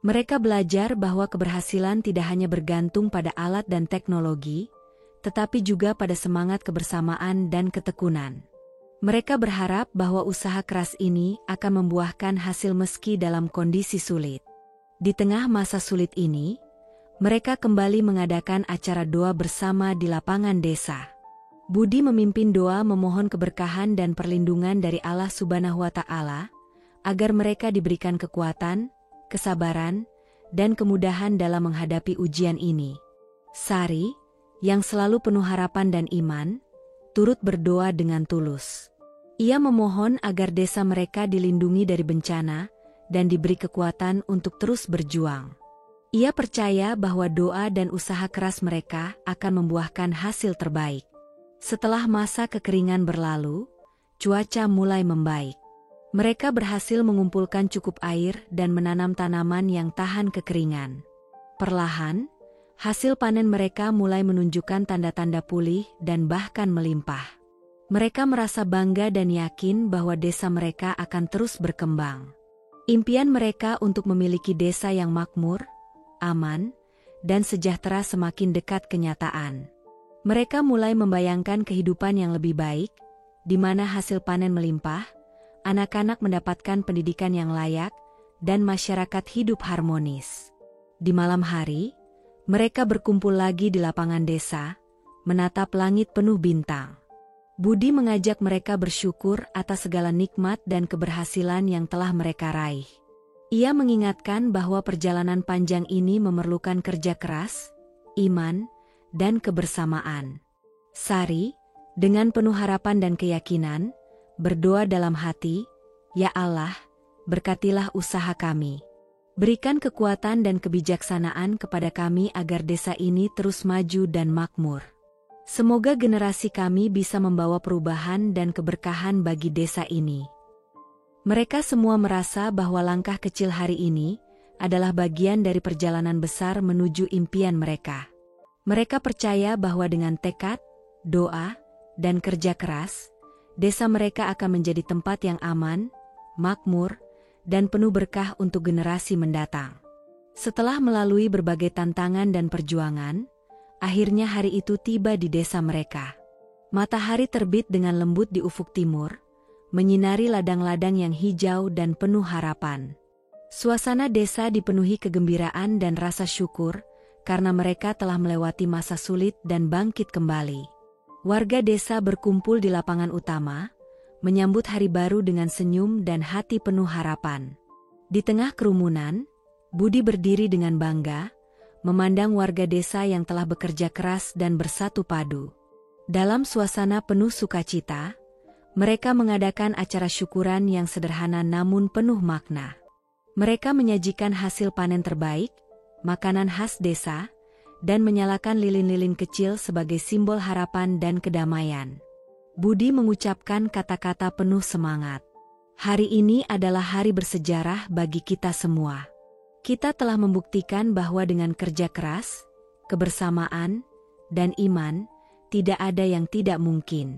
Mereka belajar bahwa keberhasilan tidak hanya bergantung pada alat dan teknologi, tetapi juga pada semangat kebersamaan dan ketekunan. Mereka berharap bahwa usaha keras ini akan membuahkan hasil meski dalam kondisi sulit. Di tengah masa sulit ini, mereka kembali mengadakan acara doa bersama di lapangan desa. Budi memimpin doa memohon keberkahan dan perlindungan dari Allah Subhanahu wa Ta'ala, agar mereka diberikan kekuatan, kesabaran, dan kemudahan dalam menghadapi ujian ini. Sari, yang selalu penuh harapan dan iman, turut berdoa dengan tulus. Ia memohon agar desa mereka dilindungi dari bencana, dan diberi kekuatan untuk terus berjuang. Ia percaya bahwa doa dan usaha keras mereka akan membuahkan hasil terbaik. Setelah masa kekeringan berlalu, cuaca mulai membaik. Mereka berhasil mengumpulkan cukup air dan menanam tanaman yang tahan kekeringan. Perlahan, hasil panen mereka mulai menunjukkan tanda-tanda pulih dan bahkan melimpah. Mereka merasa bangga dan yakin bahwa desa mereka akan terus berkembang. Impian mereka untuk memiliki desa yang makmur, aman, dan sejahtera semakin dekat kenyataan. Mereka mulai membayangkan kehidupan yang lebih baik, di mana hasil panen melimpah, anak-anak mendapatkan pendidikan yang layak, dan masyarakat hidup harmonis. Di malam hari, mereka berkumpul lagi di lapangan desa, menatap langit penuh bintang. Budi mengajak mereka bersyukur atas segala nikmat dan keberhasilan yang telah mereka raih. Ia mengingatkan bahwa perjalanan panjang ini memerlukan kerja keras, iman, dan kebersamaan. Sari, dengan penuh harapan dan keyakinan, berdoa dalam hati, "Ya Allah, berkatilah usaha kami. Berikan kekuatan dan kebijaksanaan kepada kami agar desa ini terus maju dan makmur. Semoga generasi kami bisa membawa perubahan dan keberkahan bagi desa ini." Mereka semua merasa bahwa langkah kecil hari ini adalah bagian dari perjalanan besar menuju impian mereka. Mereka percaya bahwa dengan tekad, doa, dan kerja keras, desa mereka akan menjadi tempat yang aman, makmur, dan penuh berkah untuk generasi mendatang. Setelah melalui berbagai tantangan dan perjuangan, akhirnya hari itu tiba di desa mereka. Matahari terbit dengan lembut di ufuk timur, menyinari ladang-ladang yang hijau dan penuh harapan. Suasana desa dipenuhi kegembiraan dan rasa syukur karena mereka telah melewati masa sulit dan bangkit kembali. Warga desa berkumpul di lapangan utama, menyambut hari baru dengan senyum dan hati penuh harapan. Di tengah kerumunan, Budi berdiri dengan bangga, memandang warga desa yang telah bekerja keras dan bersatu padu. Dalam suasana penuh sukacita, mereka mengadakan acara syukuran yang sederhana namun penuh makna. Mereka menyajikan hasil panen terbaik, makanan khas desa, dan menyalakan lilin-lilin kecil sebagai simbol harapan dan kedamaian. Budi mengucapkan kata-kata penuh semangat. "Hari ini adalah hari bersejarah bagi kita semua. Kita telah membuktikan bahwa dengan kerja keras, kebersamaan, dan iman, tidak ada yang tidak mungkin.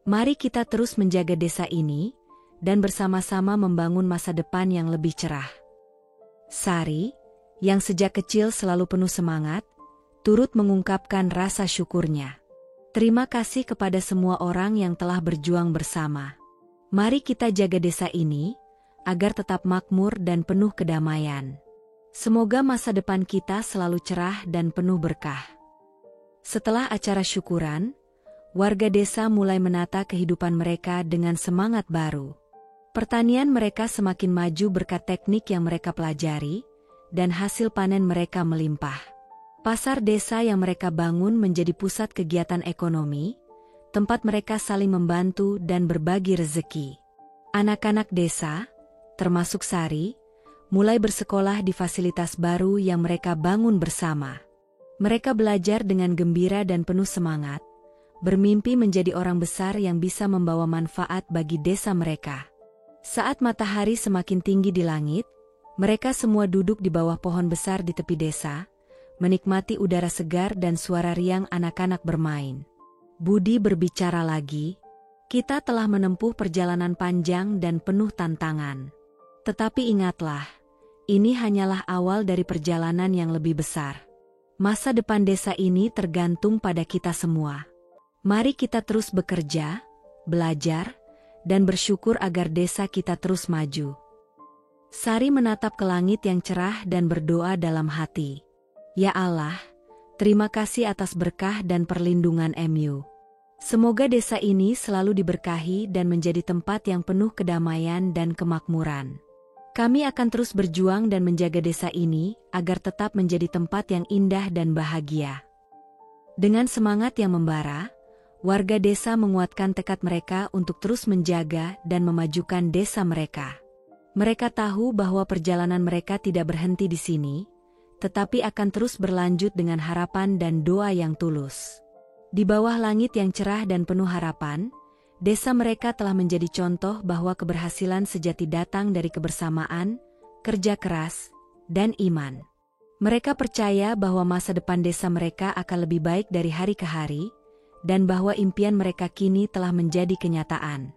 Mari kita terus menjaga desa ini, dan bersama-sama membangun masa depan yang lebih cerah." Sari, yang sejak kecil selalu penuh semangat, turut mengungkapkan rasa syukurnya. "Terima kasih kepada semua orang yang telah berjuang bersama. Mari kita jaga desa ini, agar tetap makmur dan penuh kedamaian. Semoga masa depan kita selalu cerah dan penuh berkah." Setelah acara syukuran, warga desa mulai menata kehidupan mereka dengan semangat baru. Pertanian mereka semakin maju berkat teknik yang mereka pelajari, dan hasil panen mereka melimpah. Pasar desa yang mereka bangun menjadi pusat kegiatan ekonomi, tempat mereka saling membantu dan berbagi rezeki. Anak-anak desa, termasuk Sari, mulai bersekolah di fasilitas baru yang mereka bangun bersama. Mereka belajar dengan gembira dan penuh semangat, bermimpi menjadi orang besar yang bisa membawa manfaat bagi desa mereka. Saat matahari semakin tinggi di langit, mereka semua duduk di bawah pohon besar di tepi desa, menikmati udara segar dan suara riang anak-anak bermain. Budi berbicara lagi, "Kita telah menempuh perjalanan panjang dan penuh tantangan. Tetapi ingatlah, ini hanyalah awal dari perjalanan yang lebih besar. Masa depan desa ini tergantung pada kita semua. Mari kita terus bekerja, belajar, dan bersyukur agar desa kita terus maju." Sari menatap ke langit yang cerah dan berdoa dalam hati. "Ya Allah, terima kasih atas berkah dan perlindungan MU. Semoga desa ini selalu diberkahi dan menjadi tempat yang penuh kedamaian dan kemakmuran. Kami akan terus berjuang dan menjaga desa ini agar tetap menjadi tempat yang indah dan bahagia." Dengan semangat yang membara, warga desa menguatkan tekad mereka untuk terus menjaga dan memajukan desa mereka. Mereka tahu bahwa perjalanan mereka tidak berhenti di sini, tetapi akan terus berlanjut dengan harapan dan doa yang tulus. Di bawah langit yang cerah dan penuh harapan, desa mereka telah menjadi contoh bahwa keberhasilan sejati datang dari kebersamaan, kerja keras, dan iman. Mereka percaya bahwa masa depan desa mereka akan lebih baik dari hari ke hari, dan bahwa impian mereka kini telah menjadi kenyataan.